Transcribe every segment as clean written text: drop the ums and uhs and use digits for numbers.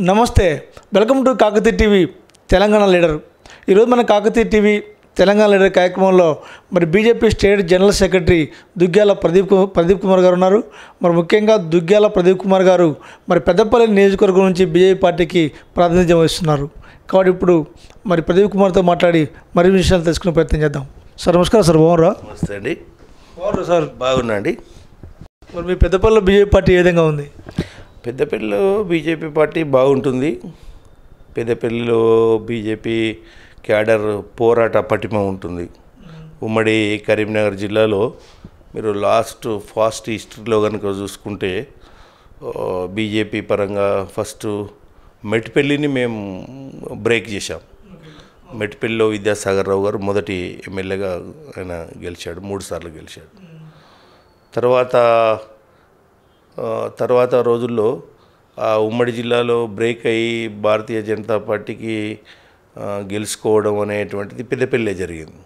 నమస్తే, welcome to Kakatiya TV Telangana leader. ఈరోజు మన కాకతీయ టీవీ తెలంగాణ లీడర్ కార్యక్రమంలో మరి BJP state general secretary Duggyala Pradeep Kumar గారు ఉన్నారు. మరి ముఖ్యంగా దుగ్గ్యాల ప్రదీప్ కుమార్ గారు మరి పెద్దపల్లి నియోజకవర్గం నుంచి బీజేపీ పార్టీకి ప్రాతినిధ్యం వహిస్తున్నారు. కాబట్టి ఇప్పుడు మరి ప్రదీప్ కుమార్తో మాట్లాడి మరిన్ని విషయాలు తెలుసుకునే ప్రయత్నం చేద్దాం. సార్ నమస్కారం. సార్ బాగున్నారా? నమస్తే అండి. బాగున్నారు సార్? బాగున్నా అండి. మరి మీ పెద్దపల్లిలో బీజేపీ పార్టీ ఏ విధంగా ఉంది? పెద్దపల్లిలో బీజేపీ పార్టీ బాగుంటుంది. పెద్దపల్లిలో బీజేపీ క్యాడర్ పోరాట పటిమ ఉంటుంది. ఉమ్మడి కరీంనగర్ జిల్లాలో మీరు ఫాస్ట్ హిస్టరీలో కనుక చూసుకుంటే బీజేపీ పరంగా ఫస్ట్ మెట్పల్లిని మేము బ్రేక్ చేశాం. మెట్పల్లిలో విద్యాసాగర్ రావు గారు మొదటి ఎమ్మెల్యేగా ఆయన గెలిచాడు, 3 సార్లు గెలిచాడు. తర్వాత రోజుల్లో ఆ ఉమ్మడి జిల్లాలో బ్రేక్ అయ్యి భారతీయ జనతా పార్టీకి గెలుచుకోవడం అనేటువంటిది పెద్దపల్లి జరిగింది.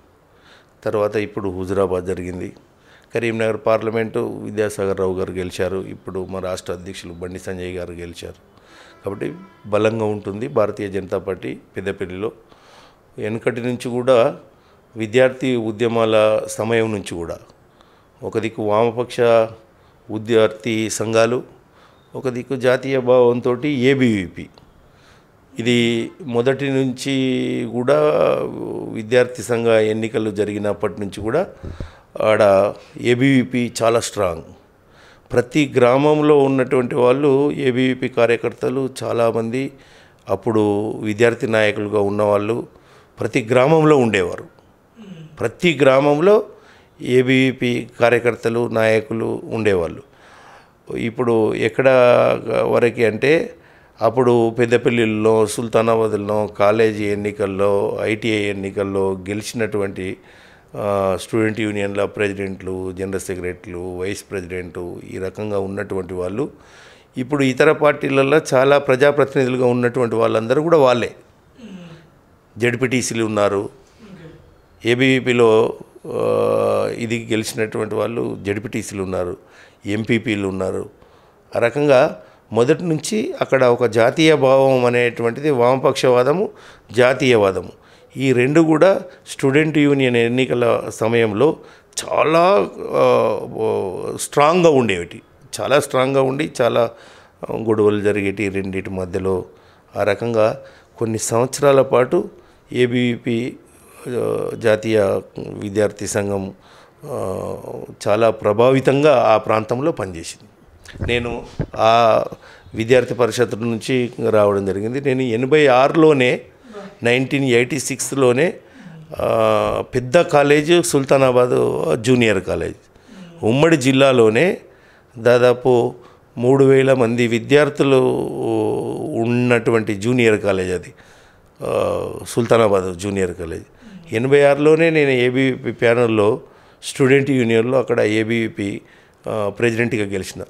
తర్వాత ఇప్పుడు హుజురాబాద్ జరిగింది. కరీంనగర్ పార్లమెంటు విద్యాసాగర్ రావు గారు గెలిచారు. ఇప్పుడు మా రాష్ట్ర అధ్యక్షులు బండి సంజయ్ గారు గెలిచారు. కాబట్టి బలంగా ఉంటుంది భారతీయ జనతా పార్టీ పెద్దపల్లిలో. వెనుకటి నుంచి కూడా విద్యార్థి ఉద్యమాల సమయం నుంచి కూడా ఒక దిక్కు వామపక్ష విద్యార్థి సంఘాలు, ఒక దిక్కు జాతీయ భావంతో ఏబీవీపీ, ఇది మొదటి నుంచి కూడా విద్యార్థి సంఘ ఎన్నికలు జరిగినప్పటి నుంచి కూడా ఆడ ఏబీవీపీ చాలా స్ట్రాంగ్. ప్రతి గ్రామంలో ఉన్నటువంటి వాళ్ళు ఏబీవీపీ కార్యకర్తలు చాలామంది అప్పుడు విద్యార్థి నాయకులుగా ఉన్నవాళ్ళు ప్రతి గ్రామంలో ఉండేవారు. ప్రతి గ్రామంలో ఏబీవీపీ కార్యకర్తలు నాయకులు ఉండేవాళ్ళు. ఇప్పుడు ఎక్కడ వరకు అంటే అప్పుడు పెద్దపల్లిలో, సుల్తానాబాద్లో కాలేజీ ఎన్నికల్లో, ఐటీఐ ఎన్నికల్లో గెలిచినటువంటి స్టూడెంట్ యూనియన్ల ప్రెసిడెంట్లు, జనరల్ సెక్రటరీలు, వైస్ ప్రెసిడెంటు, ఈ రకంగా ఉన్నటువంటి వాళ్ళు ఇప్పుడు ఇతర పార్టీలలో చాలా ప్రజాప్రతినిధులుగా ఉన్నటువంటి వాళ్ళందరూ కూడా వాళ్ళే. జడ్పీటీసీలు ఉన్నారు. ఏబీవీపీలో ఇది గెలిచినటువంటి వాళ్ళు జడ్పీటీసీలు ఉన్నారు, ఎంపీపీలు ఉన్నారు. ఆ రకంగా మొదటి నుంచి అక్కడ ఒక జాతీయ భావం అనేటువంటిది, వామపక్షవాదము, జాతీయవాదము, ఈ రెండు కూడా స్టూడెంట్ యూనియన్ ఎన్నికల సమయంలో చాలా స్ట్రాంగ్గా ఉండేవి. చాలా స్ట్రాంగ్గా ఉండి చాలా గొడవలు జరిగేటి రెండింటి మధ్యలో. ఆ రకంగా కొన్ని సంవత్సరాల పాటు ఏబీవీపీ జాతీయ విద్యార్థి సంఘం చాలా ప్రభావితంగా ఆ ప్రాంతంలో పనిచేసింది. నేను ఆ విద్యార్థి పరిషత్ నుంచి రావడం జరిగింది. నేను 86లోనే 1986లోనే పెద్ద కాలేజ్ సుల్తానాబాద్ జూనియర్ కాలేజ్, ఉమ్మడి జిల్లాలోనే దాదాపు 3000 మంది విద్యార్థులు ఉన్నటువంటి జూనియర్ కాలేజ్ అది సుల్తానాబాద్ జూనియర్ కాలేజ్. 86లోనే నేను ఏబీవీపీ ప్యానల్లో స్టూడెంట్ యూనియన్లో అక్కడ ఏబీవీపీ ప్రెసిడెంట్గా గెలిచిన.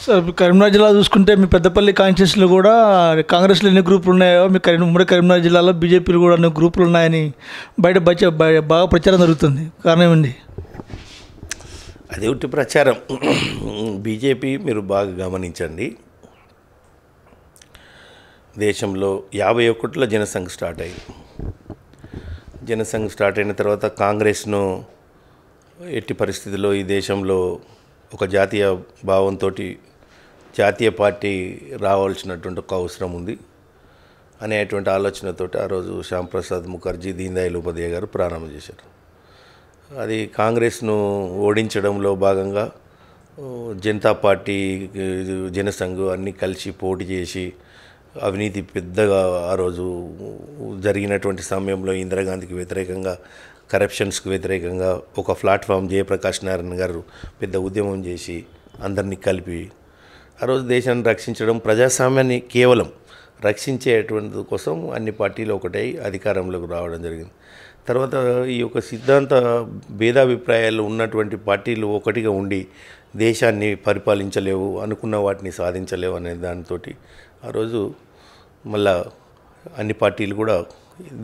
సార్ కరీంనగర్ జిల్లా చూసుకుంటే మీ పెద్దపల్లి కాన్స్టిట్యూన్సీలో కూడా కాంగ్రెస్లో ఎన్ని గ్రూపులు ఉన్నాయో మీ ఉమ్మడి కరీంనగర్ జిల్లాలో బీజేపీలో కూడా అన్ని గ్రూపులు ఉన్నాయని బయట బాగా ప్రచారం జరుగుతుంది. కారణం ఏంటి? అది ఒకటి ప్రచారం. బీజేపీ మీరు బాగా గమనించండి, దేశంలో 51లో జనసంఘ్ స్టార్ట్ అయింది. జనసంఘ్ స్టార్ట్ అయిన తర్వాత కాంగ్రెస్ను ఎట్టి పరిస్థితుల్లో ఈ దేశంలో ఒక జాతీయ భావంతో జాతీయ పార్టీ రావాల్సినటువంటి ఒక అవసరం ఉంది అనేటువంటి ఆలోచనతో ఆ రోజు శ్యాంప్రసాద్ ముఖర్జీ, దీన్ దయాళ్ ఉపాధ్యాయ గారు ప్రారంభం చేశారు. అది కాంగ్రెస్ను ఓడించడంలో భాగంగా జనతా పార్టీ, జనసంఘ్ అన్నీ కలిసి పోటీ చేసి అవినీతి పెద్దగా ఆ రోజు జరిగినటువంటి సమయంలో ఇందిరాగాంధీకి వ్యతిరేకంగా, కరప్షన్స్కి వ్యతిరేకంగా ఒక ప్లాట్ఫామ్ జయప్రకాష్ నారాయణ గారు పెద్ద ఉద్యమం చేసి అందరినీ కలిపి ఆ రోజు దేశాన్ని రక్షించడం, ప్రజాస్వామ్యాన్ని కేవలం రక్షించేటువంటి కోసం అన్ని పార్టీలు ఒకటై అధికారంలోకి రావడం జరిగింది. తర్వాత ఈ యొక్క సిద్ధాంత భేదాభిప్రాయాలు ఉన్నటువంటి పార్టీలు ఒకటిగా ఉండి దేశాన్ని పరిపాలించలేవు, అనుకున్న వాటిని సాధించలేవు అనే దానితో ఆ రోజు మళ్ళా అన్ని పార్టీలు కూడా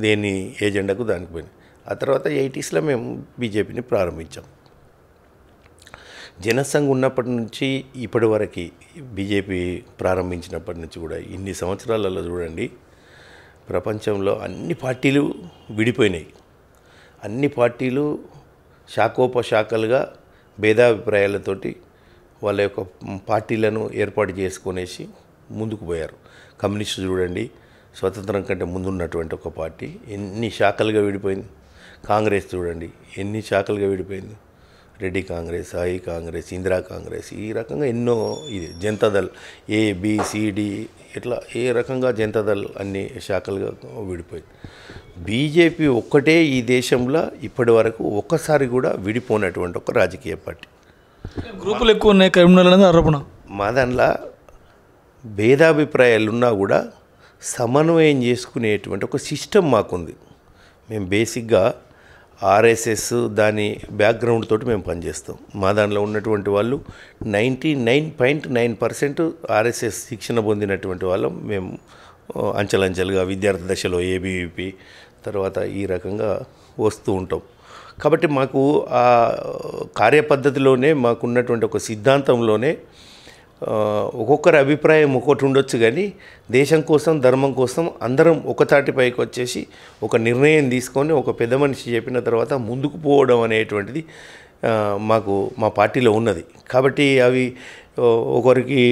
దేని ఏజెండాకు దానికి పోయినాయి. ఆ తర్వాత 80స్లో మేము బీజేపీని ప్రారంభించాం. జనసంఘ్ ఉన్నప్పటి నుంచి ఇప్పటి వరకు బీజేపీ ప్రారంభించినప్పటి నుంచి కూడా ఇన్ని సంవత్సరాలలో చూడండి, ప్రపంచంలో అన్ని పార్టీలు విడిపోయినాయి. అన్ని పార్టీలు శాఖోపశాఖలుగా భేదాభిప్రాయాలతోటి వాళ్ళ యొక్క పార్టీలను ఏర్పాటు చేసుకునేసి ముందుకు పోయారు. కమ్యూనిస్టు చూడండి, స్వతంత్రం కంటే ముందున్నటువంటి ఒక పార్టీ ఎన్ని శాఖలుగా విడిపోయింది. కాంగ్రెస్ చూడండి ఎన్ని శాఖలుగా విడిపోయింది. రెడ్డి కాంగ్రెస్, ఐ కాంగ్రెస్, ఇందిరా కాంగ్రెస్, ఈ రకంగా ఎన్నో, ఇది జనతాదళ్ ABCD ఇట్లా ఏ రకంగా జనతాదళ్ అన్ని శాఖలుగా విడిపోయింది. బీజేపీ ఒక్కటే ఈ దేశంలో ఇప్పటి వరకు ఒక్కసారి కూడా విడిపోయినటువంటి ఒక రాజకీయ పార్టీ. గ్రూపులు ఎక్కువ ఉన్నాయి కరీంనగర్ అనేది ఆరోపణ. మా దాంట్లో భేదాభిప్రాయాలు ఉన్నా కూడా సమన్వయం చేసుకునేటువంటి ఒక సిస్టమ్ మాకుంది. మేము బేసిక్గా RSS దాని బ్యాక్గ్రౌండ్ తోటి మేము పనిచేస్తాం. మా దాంట్లో ఉన్నటువంటి వాళ్ళు 99.9% RSS శిక్షణ పొందినటువంటి వాళ్ళం మేము. అంచెలంచెలుగా విద్యార్థి దశలో ABVP తర్వాత ఈ రకంగా వస్తూ ఉంటాం. కాబట్టి మాకు ఆ కార్యపద్ధతిలోనే మాకున్నటువంటి ఒక సిద్ధాంతంలోనే ఒక్కొక్కరి అభిప్రాయం ఒక్కొక్కటి ఉండొచ్చు, కానీ దేశం కోసం ధర్మం కోసం అందరం ఒకతాటిపైకి వచ్చేసి ఒక నిర్ణయం తీసుకొని ఒక పెద్ద మనిషి చెప్పిన తర్వాత ముందుకు పోవడం అనేటువంటిది మాకు మా పార్టీలో ఉన్నది. కాబట్టి అవి ఒకరికి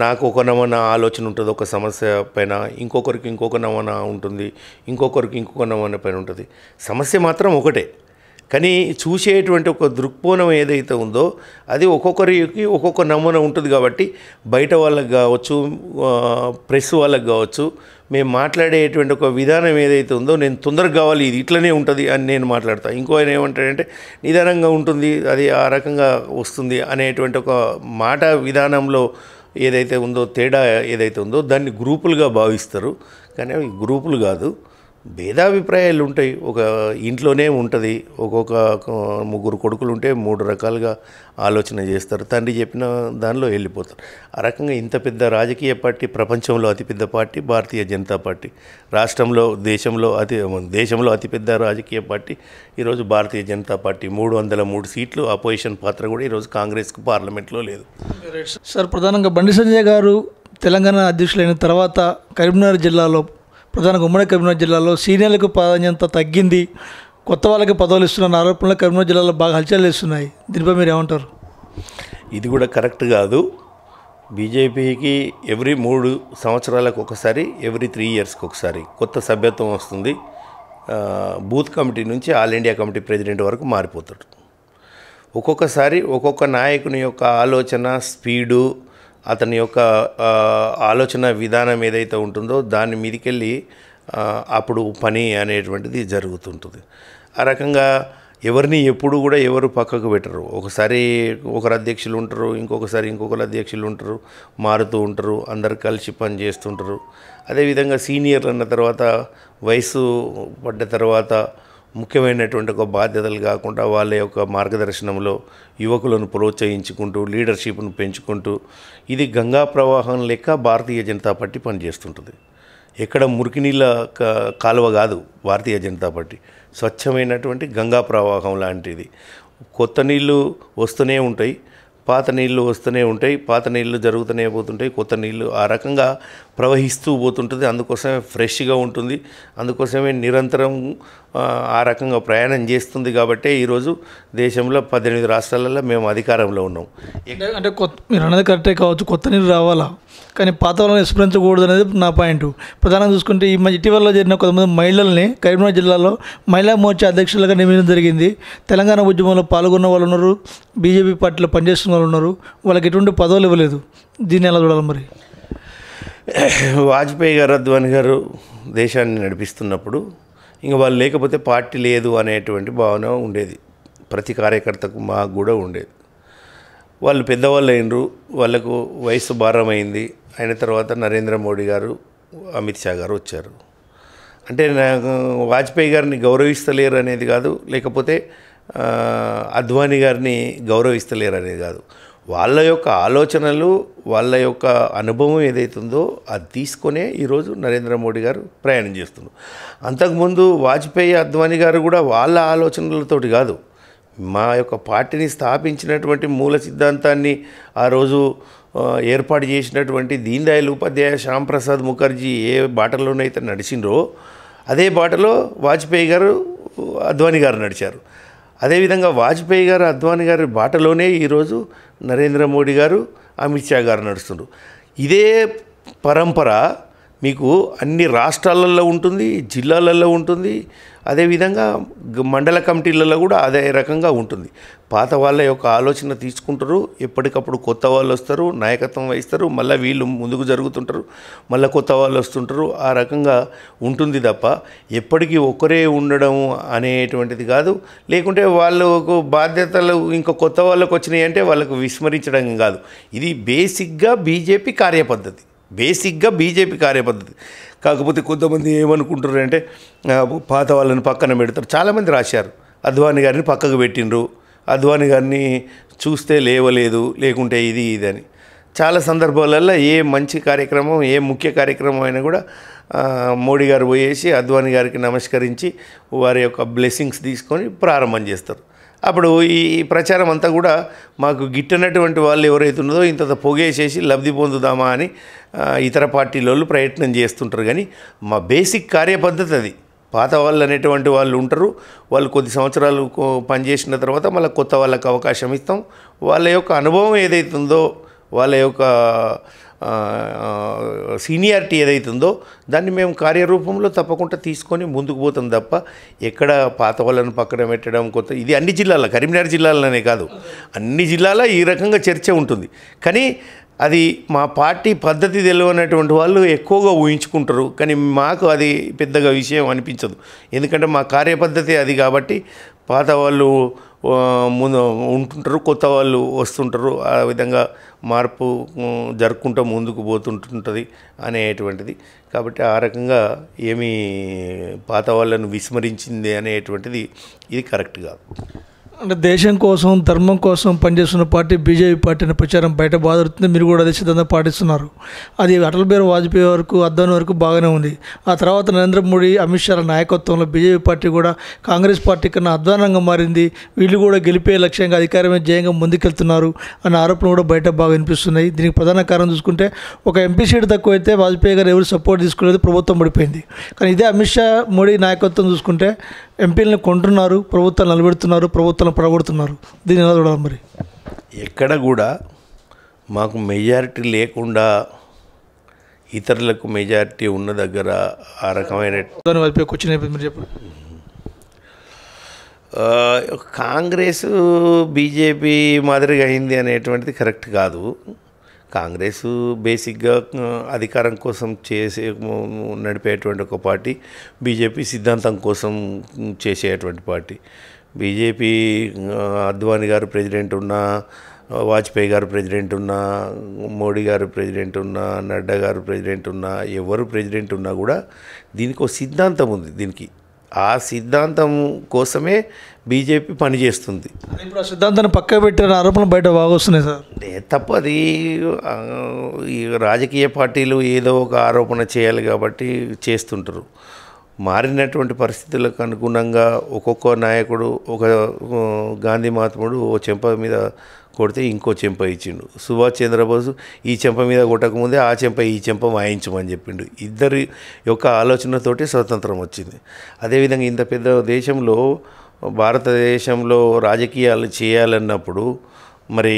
నాకు ఒక నమూనా ఆలోచన ఉంటుంది ఒక సమస్య పైన, ఇంకొకరికి ఇంకొక నమూనా ఉంటుంది, ఇంకొకరికి ఇంకొక నమూనా పైన ఉంటుంది. సమస్య మాత్రం ఒకటే, కానీ చూసేటువంటి ఒక దృక్కోణం ఏదైతే ఉందో అది ఒక్కొక్కరికి ఒక్కొక్క నమూనా ఉంటుంది. కాబట్టి బయట వాళ్ళకి కావచ్చు, ప్రెస్ వాళ్ళకి కావచ్చు, మేము మాట్లాడేటువంటి ఒక విధానం ఏదైతే ఉందో, నేను తొందరగా కావాలి ఇది ఇట్లనే ఉంటుంది అని నేను మాట్లాడతాను. ఇంకో ఆయన ఏమంటాడంటే నిదానంగా ఉంటుంది, అది ఆ రకంగా వస్తుంది అనేటువంటి ఒక మాట విధానంలో ఏదైతే ఉందో, తేడా ఏదైతే ఉందో దాన్ని గ్రూపులుగా భావిస్తారు. కానీ అవి గ్రూపులు కాదు, భేదాభిప్రాయాలు ఉంటాయి. ఒక ఇంట్లోనే ఉంటుంది, ఒక్కొక్క ముగ్గురు కొడుకులు ఉంటే 3 రకాలుగా ఆలోచన చేస్తారు. తండ్రి చెప్పిన దానిలో వెళ్ళిపోతారు. ఆ రకంగా ఇంత పెద్ద రాజకీయ పార్టీ, ప్రపంచంలో అతిపెద్ద పార్టీ భారతీయ జనతా పార్టీ, రాష్ట్రంలో దేశంలో అతిపెద్ద రాజకీయ పార్టీ ఈరోజు భారతీయ జనతా పార్టీ. 303 సీట్లు, అపోజిషన్ పాత్ర కూడా ఈరోజు కాంగ్రెస్కు పార్లమెంట్లో లేదు. సార్, ప్రధానంగా బండి సంజయ్ గారు తెలంగాణ అధ్యక్షులైన తర్వాత కరీంనగర్ జిల్లాలో, ప్రధానంగా ఉమ్మడి కరీంనగర్ జిల్లాలో సీనియర్లకు ప్రాధాన్యత తగ్గింది, కొత్త వాళ్ళకి పదవులు ఇస్తున్న ఆరోపణలు కరీంనగర్ జిల్లాలో బాగా హల్చల్ చేస్తున్నాయి. దీనిపై మీరు ఏమంటారు? ఇది కూడా కరెక్ట్ కాదు. బీజేపీకి ఎవ్రీ 3 సంవత్సరాలకు ఒకసారి, ఎవ్రీ 3 ఇయర్స్కి ఒకసారి కొత్త సభ్యత్వం వస్తుంది. బూత్ కమిటీ నుంచి ఆల్ ఇండియా కమిటీ ప్రెసిడెంట్ వరకు మారిపోతాడు. ఒక్కొక్కసారి ఒక్కొక్క నాయకుని యొక్క ఆలోచన స్పీడు, అతని యొక్క ఆలోచన విధానం ఏదైతే ఉంటుందో దాని మీదకెళ్ళి అప్పుడు పని అనేటువంటిది జరుగుతుంటుంది. ఆ రకంగా ఎవరిని ఎప్పుడు కూడా ఎవరు పక్కకు పెట్టరు. ఒకసారి ఒకరు అధ్యక్షులు ఉంటారు, ఇంకొకసారి ఇంకొకరు అధ్యక్షులు ఉంటారు, మారుతూ ఉంటారు, అందరు కలిసి పని చేస్తుంటారు. అదేవిధంగా సీనియర్లు అన్న తర్వాత, వయసు పడ్డ తర్వాత ముఖ్యమైనటువంటి ఒక బాధ్యతలు కాకుండా వాళ్ళ యొక్క మార్గదర్శనంలో యువకులను ప్రోత్సహించుకుంటూ, లీడర్షిప్ను పెంచుకుంటూ, ఇది గంగా ప్రవాహం లెక్క భారతీయ జనతా పార్టీ పనిచేస్తుంటుంది. ఎక్కడ మురికి నీళ్ళ కాలువ కాదు భారతీయ జనతా పార్టీ, స్వచ్ఛమైనటువంటి గంగా ప్రవాహం లాంటిది. కొత్త నీళ్ళు వస్తూనే ఉంటాయి, పాత నీళ్ళు వస్తూనే ఉంటాయి, పాత నీళ్ళు జరుగుతూనే పోతుంటాయి, కొత్త నీళ్ళు ఆ రకంగా ప్రవహిస్తూ పోతుంటుంది. అందుకోసమే ఫ్రెష్గా ఉంటుంది, అందుకోసమే నిరంతరం ఆ రకంగా ప్రయాణం చేస్తుంది. కాబట్టి ఈరోజు దేశంలో 18 రాష్ట్రాలలో మేము అధికారంలో ఉన్నాం. అంటే మీరు అన్నది కరెక్టే కావచ్చు, కొత్త నీళ్ళు రావాలా, కానీ పాత వాళ్ళని విస్మరించకూడదు అనేది నా పాయింట్. ప్రధానంగా చూసుకుంటే ఈ ఇటీవల జరిగిన కొంతమంది మహిళల్ని కరీంనగర్ జిల్లాలో మహిళా మోర్చా అధ్యక్షులుగా నియమించడం జరిగింది. తెలంగాణ ఉద్యమంలో పాల్గొన్న వాళ్ళు ఉన్నారు, బీజేపీ పార్టీలో పనిచేస్తున్న వాళ్ళు ఉన్నారు, వాళ్ళకి ఎటువంటి పదవులు ఇవ్వలేదు. దీన్ని ఎలా చూడాలి మరి? వాజ్పేయి గారు, అద్వానీ గారు దేశాన్ని నడిపిస్తున్నప్పుడు ఇంకా వాళ్ళు లేకపోతే పార్టీ లేదు అనేటువంటి భావన ఉండేది ప్రతి కార్యకర్తకు, మాకు కూడా ఉండేది. వాళ్ళు పెద్దవాళ్ళు అయినరు, వాళ్ళకు వయసు భారమైంది. అయిన తర్వాత నరేంద్ర మోడీ గారు, అమిత్ షా గారు వచ్చారు. అంటే నాకు వాజ్పేయి గారిని గౌరవిస్తలేరు అనేది కాదు, లేకపోతే అద్వానీ గారిని గౌరవిస్తలేరు అనేది కాదు. వాళ్ళ యొక్క ఆలోచనలు, వాళ్ళ యొక్క అనుభవం ఏదైతుందో అది తీసుకొనే ఈరోజు నరేంద్ర మోడీ గారు ప్రయాణం చేస్తున్నారు. అంతకుముందు వాజ్పేయి, అద్వానీ గారు కూడా వాళ్ళ ఆలోచనలతోటి కాదు, మా యొక్క పార్టీని స్థాపించినటువంటి మూల సిద్ధాంతాన్ని ఆ రోజు ఏర్పాటు చేసినటువంటి దీన్ దయాళ్ ఉపాధ్యాయ శ్యామ్ ప్రసాద్ ముఖర్జీ ఏ బాటలోనైతే నడిచిండ్రో అదే బాటలో వాజ్పేయి గారు అద్వానీ గారు నడిచారు. అదేవిధంగా వాజ్పేయి గారు అద్వానీ గారి బాటలోనే ఈరోజు నరేంద్ర మోడీ గారు అమిత్ షా గారు నడుస్తున్నారు. ఇదే పరంపర మీకు అన్ని రాష్ట్రాలలో ఉంటుంది, జిల్లాలలో ఉంటుంది, అదేవిధంగా మండల కమిటీలలో కూడా అదే రకంగా ఉంటుంది. పాత వాళ్ళ యొక్క ఆలోచన తీసుకుంటారు, ఎప్పటికప్పుడు కొత్త వాళ్ళు వస్తారు, నాయకత్వం వహిస్తారు, మళ్ళీ వీళ్ళు ముందుకు జరుగుతుంటారు, మళ్ళీ కొత్త వాళ్ళు వస్తుంటారు. ఆ రకంగా ఉంటుంది తప్ప ఎప్పటికీ ఒకరే ఉండడం అనేటువంటిది కాదు. లేకుంటే వాళ్ళకు బాధ్యతలు ఇంకా కొత్త వాళ్ళకు వచ్చినాయి అంటే వాళ్ళకు విస్మరించడం కాదు. ఇది బేసిక్గా బీజేపీ కార్యపద్ధతి, కాకపోతే కొంతమంది ఏమనుకుంటారు అంటే పాత వాళ్ళని పక్కన పెడతారు. చాలామంది రాశారు అద్వానీ గారిని పక్కకు పెట్టిండ్రు, అద్వానీ గారిని చూస్తే లేవలేదు, లేకుంటే ఇది అని. చాలా సందర్భాలలో ఏ మంచి కార్యక్రమం, ఏ ముఖ్య కార్యక్రమం అయినా కూడా మోడీ గారు పోయేసి అద్వానీ గారికి నమస్కరించి వారి యొక్క బ్లెస్సింగ్స్ తీసుకొని ప్రారంభం చేస్తారు. అప్పుడు ఈ ప్రచారం అంతా కూడా మాకు గిట్టనటువంటి వాళ్ళు ఎవరైతే ఉన్నదో ఇంత పొగేసేసి లబ్ధి పొందుదామా అని ఇతర పార్టీల ప్రయత్నం చేస్తుంటారు. కానీ మా బేసిక్ కార్యపద్ధతి అది. పాత వాళ్ళు అనేటువంటి వాళ్ళు ఉంటారు, వాళ్ళు కొద్ది సంవత్సరాలు పనిచేసిన తర్వాత మళ్ళీ కొత్త వాళ్ళకి అవకాశం ఇస్తాం. వాళ్ళ యొక్క అనుభవం ఏదైతుందో, వాళ్ళ యొక్క సీనియారిటీ ఏదైతుందో దాన్ని మేము కార్యరూపంలో తప్పకుండా తీసుకొని ముందుకు పోతాం తప్ప ఎక్కడ పాత వాళ్ళను పక్కన పెట్టడం కొత్త. ఇది అన్ని జిల్లాల, కరీంనగర్ జిల్లాలనే కాదు, అన్ని జిల్లాల ఈ రకంగా చర్చ ఉంటుంది. కానీ అది మా పార్టీ పద్ధతి తెలియనటువంటి వాళ్ళు ఎక్కువగా ఊహించుకుంటారు. కానీ మాకు అది పెద్దగా విషయం అనిపించదు, ఎందుకంటే మా కార్యపద్ధతి అది. కాబట్టి పాత వాళ్ళు ముందు ఉంటుంటారు, కొత్త వాళ్ళు వస్తుంటారు. ఆ విధంగా మార్పు జరుపుకుంటూ ముందుకు పోతుంటుంది అనేటువంటిది. కాబట్టి ఆ రకంగా ఏమీ పాత వాళ్ళను విస్మరించింది అనేటువంటిది ఇది కరెక్ట్ కాదు. అంటే దేశం కోసం, ధర్మం కోసం పనిచేస్తున్న పార్టీ బీజేపీ పార్టీ అనే ప్రచారం బయట బాధపడుతుంది. మీరు కూడా అదే సిద్ధాంతం పాటిస్తున్నారు. అది అటల్ బిహారీ వాజ్పేయి వరకు, అద్వానీ వరకు బాగానే ఉంది. ఆ తర్వాత నరేంద్ర మోడీ, అమిత్ షా నాయకత్వంలో బీజేపీ పార్టీ కూడా కాంగ్రెస్ పార్టీ కన్నా అధ్వానంగా మారింది. వీళ్ళు కూడా గెలిపే లక్ష్యంగా, అధికారమే జయంగా ముందుకెళ్తున్నారు అనే ఆరోపణలు కూడా బయట బాగా వినిపిస్తున్నాయి. దీనికి ప్రధాన కారణం చూసుకుంటే ఒక ఎంపీ సీటు తక్కువైతే వాజ్పేయి గారు ఎవరు సపోర్ట్ తీసుకోలేదు, ప్రభుత్వం పడిపోయింది. కానీ ఇదే అమిత్ షా, మోడీ నాయకత్వం చూసుకుంటే ఎంపీలను కొంటున్నారు, ప్రభుత్వాలు నిలబెడుతున్నారు, ప్రభుత్వాలను పడగొడుతున్నారు. దీన్ని ఎలా చూడాలి మరి? ఎక్కడ కూడా మాకు మెజారిటీ లేకుండా ఇతరులకు మెజారిటీ ఉన్న దగ్గర ఆ రకమైన వైపు వచ్చిన మీరు చెప్పండి. కాంగ్రెస్ బీజేపీ మాదిరిగా అయింది అనేటువంటిది కరెక్ట్ కాదు. కాంగ్రెస్ బేసిక్గా అధికారం కోసం నడిపేటువంటి ఒక పార్టీ, బీజేపీ సిద్ధాంతం కోసం చేసేటువంటి పార్టీ. బీజేపీ అద్వానీ గారు ప్రెసిడెంట్ ఉన్నా, వాజ్పేయి గారు ప్రెసిడెంట్ ఉన్నా, మోడీ గారు ప్రెసిడెంట్ ఉన్నా, నడ్డా గారు ప్రెసిడెంట్ ఉన్నా, ఎవరు ప్రెసిడెంట్ ఉన్నా కూడా దీనికి ఒక సిద్ధాంతం ఉంది. దీనికి ఆ సిద్ధాంతం కోసమే బీజేపీ పనిచేస్తుంది. ఇప్పుడు ఆ సిద్ధాంతాన్ని పక్క పెట్టిన ఆరోపణలు బయట బాగా వస్తున్నాయి సార్. తప్పది. ఈ రాజకీయ పార్టీలు ఏదో ఒక ఆరోపణ చేయాలి కాబట్టి చేస్తుంటారు. మారినటువంటి పరిస్థితులకు అనుగుణంగా ఒక్కొక్క నాయకుడు, ఒక గాంధీ మహాత్ముడు ఓ చెంప మీద కొడితే ఇంకో చెంప ఇచ్చిండు. సుభాష్ చంద్రబోస్ ఈ చెంప మీద కొట్టకముందే ఆ చెంప ఈ చెంప వాయించమని చెప్పిండు. ఇద్దరి యొక్క ఆలోచనతోటి స్వతంత్రం వచ్చింది. అదేవిధంగా ఇంత పెద్ద దేశంలో, భారతదేశంలో రాజకీయాలు చేయాలన్నప్పుడు, మరి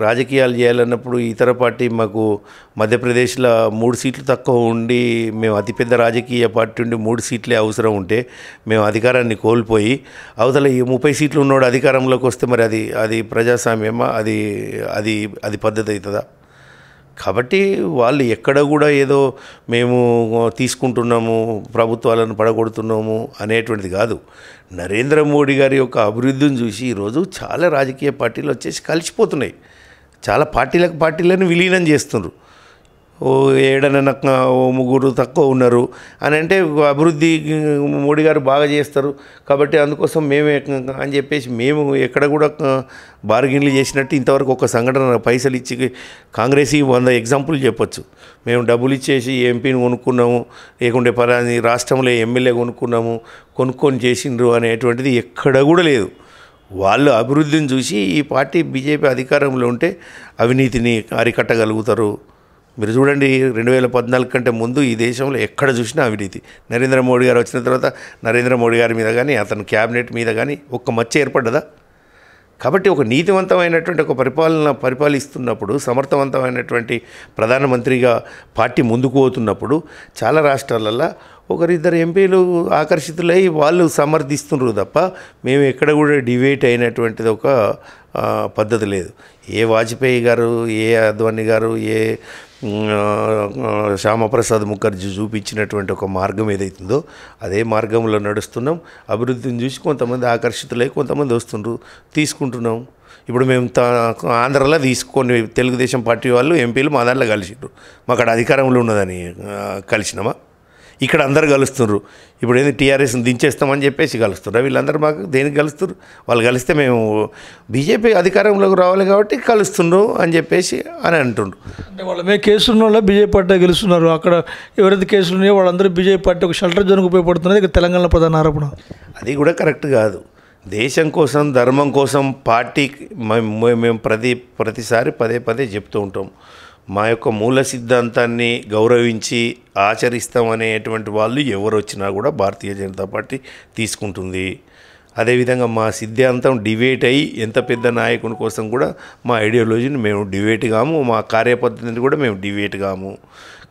రాజకీయాలు చేయాలన్నప్పుడు ఇతర పార్టీ మాకు మధ్యప్రదేశ్లో 3 సీట్లు తక్కువ ఉండి, మేము అతిపెద్ద రాజకీయ పార్టీ ఉండి 3 సీట్లే అవసరం ఉంటే మేము అధికారాన్ని కోల్పోయి అవతల ఈ 30 సీట్లు ఉన్నోడు అధికారంలోకి వస్తే మరి అది ప్రజాస్వామ్యమా? అది పద్ధతి అవుతుందా? కాబట్టి వాళ్ళు ఎక్కడ కూడా ఏదో మేము తీసుకుంటున్నాము, ప్రభుత్వాలను పడగొడుతున్నాము అనేటువంటిది కాదు. నరేంద్ర మోడీ గారి యొక్క అభివృద్ధిని చూసి ఈరోజు చాలా రాజకీయ పార్టీలు వచ్చేసి కలిసిపోతున్నాయి. చాలా పార్టీలను విలీనం చేస్తున్నారు. ఓ ఏడన ఓ 3 తక్కువ ఉన్నారు అని అంటే అభివృద్ధి మోడీ గారు బాగా చేస్తారు కాబట్టి అందుకోసం మేమే అని చెప్పేసి మేము ఎక్కడ కూడా బార్గెన్లు చేసినట్టు ఇంతవరకు ఒక సంఘటన పైసలు ఇచ్చి కాంగ్రెస్ 100 ఎగ్జాంపుల్ చెప్పొచ్చు. మేము డబ్బులు ఇచ్చేసి ఎంపీని కొనుక్కున్నాము, లేకుంటే పలాని రాష్ట్రంలో ఎమ్మెల్యే కొనుక్కొని చేసిండ్రు అనేటువంటిది ఎక్కడ కూడా లేదు. వాళ్ళు అభివృద్ధిని చూసి ఈ పార్టీ బీజేపీ అధికారంలో ఉంటే అవినీతిని అరికట్టగలుగుతారు. మీరు చూడండి 2014 కంటే ముందు ఈ దేశంలో ఎక్కడ చూసినా అవినీతి. నరేంద్ర మోడీ గారు వచ్చిన తర్వాత నరేంద్ర మోడీ గారి మీద కానీ అతని క్యాబినెట్ మీద కానీ ఒక్క మచ్చ ఏర్పడ్డదా? కాబట్టి ఒక నీతివంతమైనటువంటి ఒక పరిపాలిస్తున్నప్పుడు, సమర్థవంతమైనటువంటి ప్రధానమంత్రిగా పార్టీ ముందుకు పోతున్నప్పుడు చాలా రాష్ట్రాలల్లో ఒకరిద్దరు ఎంపీలు ఆకర్షితులై వాళ్ళు సమర్థిస్తున్నారు తప్ప మేము ఎక్కడ కూడా డిబేట్ అయినటువంటిది ఒక పద్ధతి లేదు. ఏ వాజ్పేయి గారు, ఏ అద్వానీ గారు, ఏ శ్యామప్రసాద్ ముఖర్జీ చూపించినటువంటి ఒక మార్గం ఏదైతుందో అదే మార్గంలో నడుస్తున్నాం. అభివృద్ధిని చూసి కొంతమంది ఆకర్షితులై కొంతమంది వస్తుండ్రు, తీసుకుంటున్నాం. ఇప్పుడు మేము ఆంధ్రాలో తీసుకొని తెలుగుదేశం పార్టీ వాళ్ళు ఎంపీలు మా దాంట్లో కలిసిండ్రు. మాకు అక్కడ అధికారంలో ఉన్నదని కలిసినామా? ఇక్కడ అందరు కలుస్తున్నారు. ఇప్పుడు ఏంది టీఆర్ఎస్ని దించేస్తామని చెప్పేసి కలుస్తున్నారు. వీళ్ళందరూ మాకు దేనికి కలుస్తారు? వాళ్ళు కలిస్తే మేము బీజేపీ అధికారంలోకి రావాలి కాబట్టి కలుస్తుండ్రు అని చెప్పేసి అని అంటుండ్రు. అంటే వాళ్ళ మీద కేసులు ఉన్న వాళ్ళు బీజేపీ పార్టీ గెలుస్తున్నారు. అక్కడ ఎవరైతే కేసులు ఉన్నాయో వాళ్ళందరూ బీజేపీ పార్టీ ఒక షెల్టర్ జోన్కి ఉపయోగపడుతున్నది ఇక్కడ తెలంగాణలో ప్రధాన ఆరోపణ. అది కూడా కరెక్ట్ కాదు. దేశం కోసం, ధర్మం కోసం పార్టీ మేము ప్రతిసారి పదే చెప్తూ ఉంటాం. మా యొక్క మూల సిద్ధాంతాన్ని గౌరవించి ఆచరిస్తామనేటువంటి వాళ్ళు ఎవరు వచ్చినా కూడా భారతీయ జనతా పార్టీ తీసుకుంటుంది. అదేవిధంగా మా సిద్ధాంతం డిబేట్ అయ్యి ఎంత పెద్ద నాయకుని కోసం కూడా మా ఐడియాలజీని మేము డిబేట్ కాము, మా కార్యపద్ధతిని కూడా మేము డిబేట్ కాము.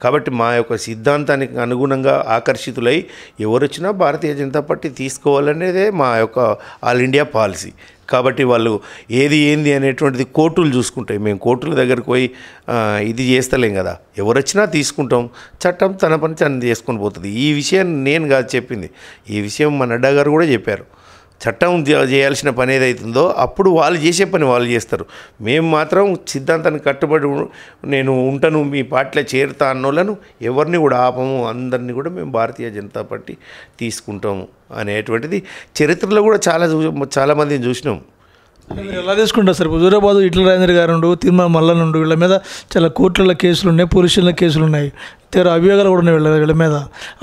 కాబట్టి మా యొక్క సిద్ధాంతానికి అనుగుణంగా ఆకర్షితులై ఎవరు వచ్చినా భారతీయ జనతా పార్టీ తీసుకోవాలనేదే మా యొక్క ఆల్ ఇండియా పాలసీ. కాబట్టి వాళ్ళు ఏంది అనేటువంటిది కోర్టులు చూసుకుంటాయి. మేము కోర్టుల దగ్గరికి పోయి ఇది చేస్తలేం కదా. ఎవరు వచ్చినా తీసుకుంటాం. చట్టం తన పని తను చేసుకొని పోతుంది. ఈ విషయం నేను కాదు చెప్పింది, ఈ విషయం మా నడ్డా గారు కూడా చెప్పారు. చట్టం చేయాల్సిన పని ఏదైతుందో అప్పుడు వాళ్ళు చేసే పని వాళ్ళు చేస్తారు. మేము మాత్రం సిద్ధాంతానికి కట్టుబడి నేను ఉంటాను, మీ పార్టీలో చేరుతా అన్నోళ్ళను ఎవరిని కూడా ఆపము. అందరినీ కూడా మేము భారతీయ జనతా పార్టీ తీసుకుంటాము అనేటువంటిది చరిత్రలో కూడా చాలామందిని చూసినాం. మీరు ఎలా తీసుకుంటారు సార్? హుజూరాబాద్ ఈటెల రాజేందర్ గారు ఉండు, తిరుమల మల్లన్ ఉండు, వీళ్ళ మీద చాలా కోర్టుల కేసులు ఉన్నాయి, పోలీస్ స్టేషన్ల కేసులు ఉన్నాయి, తీవ్ర అభియోగాలు కూడా ఉన్నాయి వీళ్ళ మీద.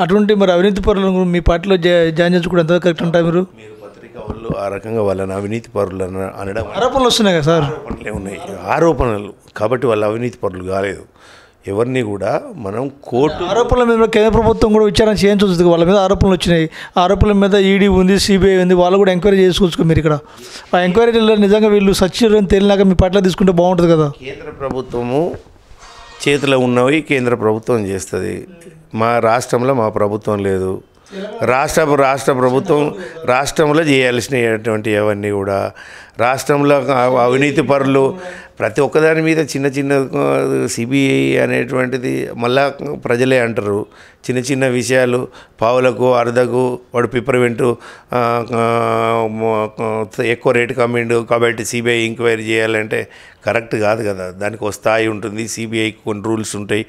అటువంటి మరి అవినీతి పరులను మీ పార్టీలో జాయిన్ చేసుకోవడం ఎంత కరెక్ట్ అంటారు మీరు? పత్రికా వాళ్ళు ఆ రకంగా వాళ్ళని అవినీతి పరులు అనడం ఆరోపణలు వస్తున్నాయి కదా సార్? ఆరోపణలే ఉన్నాయి, ఆరోపణలు. కాబట్టి వాళ్ళు అవినీతి పరులు కాలేదు. ఎవరిని కూడా మనం కోర్టు ఆరోపణల మీద కేంద్ర ప్రభుత్వం కూడా విచారణ చేయించవచ్చు. వాళ్ళ మీద ఆరోపణలు వచ్చినాయి. ఆరోపణల మీద ఈడీ ఉంది, సిబిఐ ఉంది, వాళ్ళు కూడా ఎంక్వైరీ చేసుకోవచ్చు. మీరు ఇక్కడ ఆ ఎంక్వైరీలో నిజంగా వీళ్ళు సత్యం తేలినాక మీ పట్ల తీసుకుంటే బాగుంటుంది కదా. కేంద్ర ప్రభుత్వము చేతిలో ఉన్నవి కేంద్ర ప్రభుత్వం చేస్తుంది. మా రాష్ట్రంలో మా ప్రభుత్వం లేదు. రాష్ట్ర ప్రభుత్వం రాష్ట్రంలో చేయాల్సినటువంటి అవన్నీ కూడా రాష్ట్రంలో అవినీతి పరులు ప్రతి ఒక్కదాని మీద చిన్న సిబిఐ అనేటువంటిది మళ్ళా ప్రజలే అంటారు. చిన్న విషయాలు పావులకు అర్ధకు వాడు పిప్పర్మెంటు ఎక్కువ రేటు కమ్మిండు కాబట్టి సిబిఐ ఎంక్వైరీ చేయాలంటే కరెక్ట్ కాదు కదా. దానికి ఒక స్థాయి ఉంటుంది. సిబిఐకి కొన్ని రూల్స్ ఉంటాయి.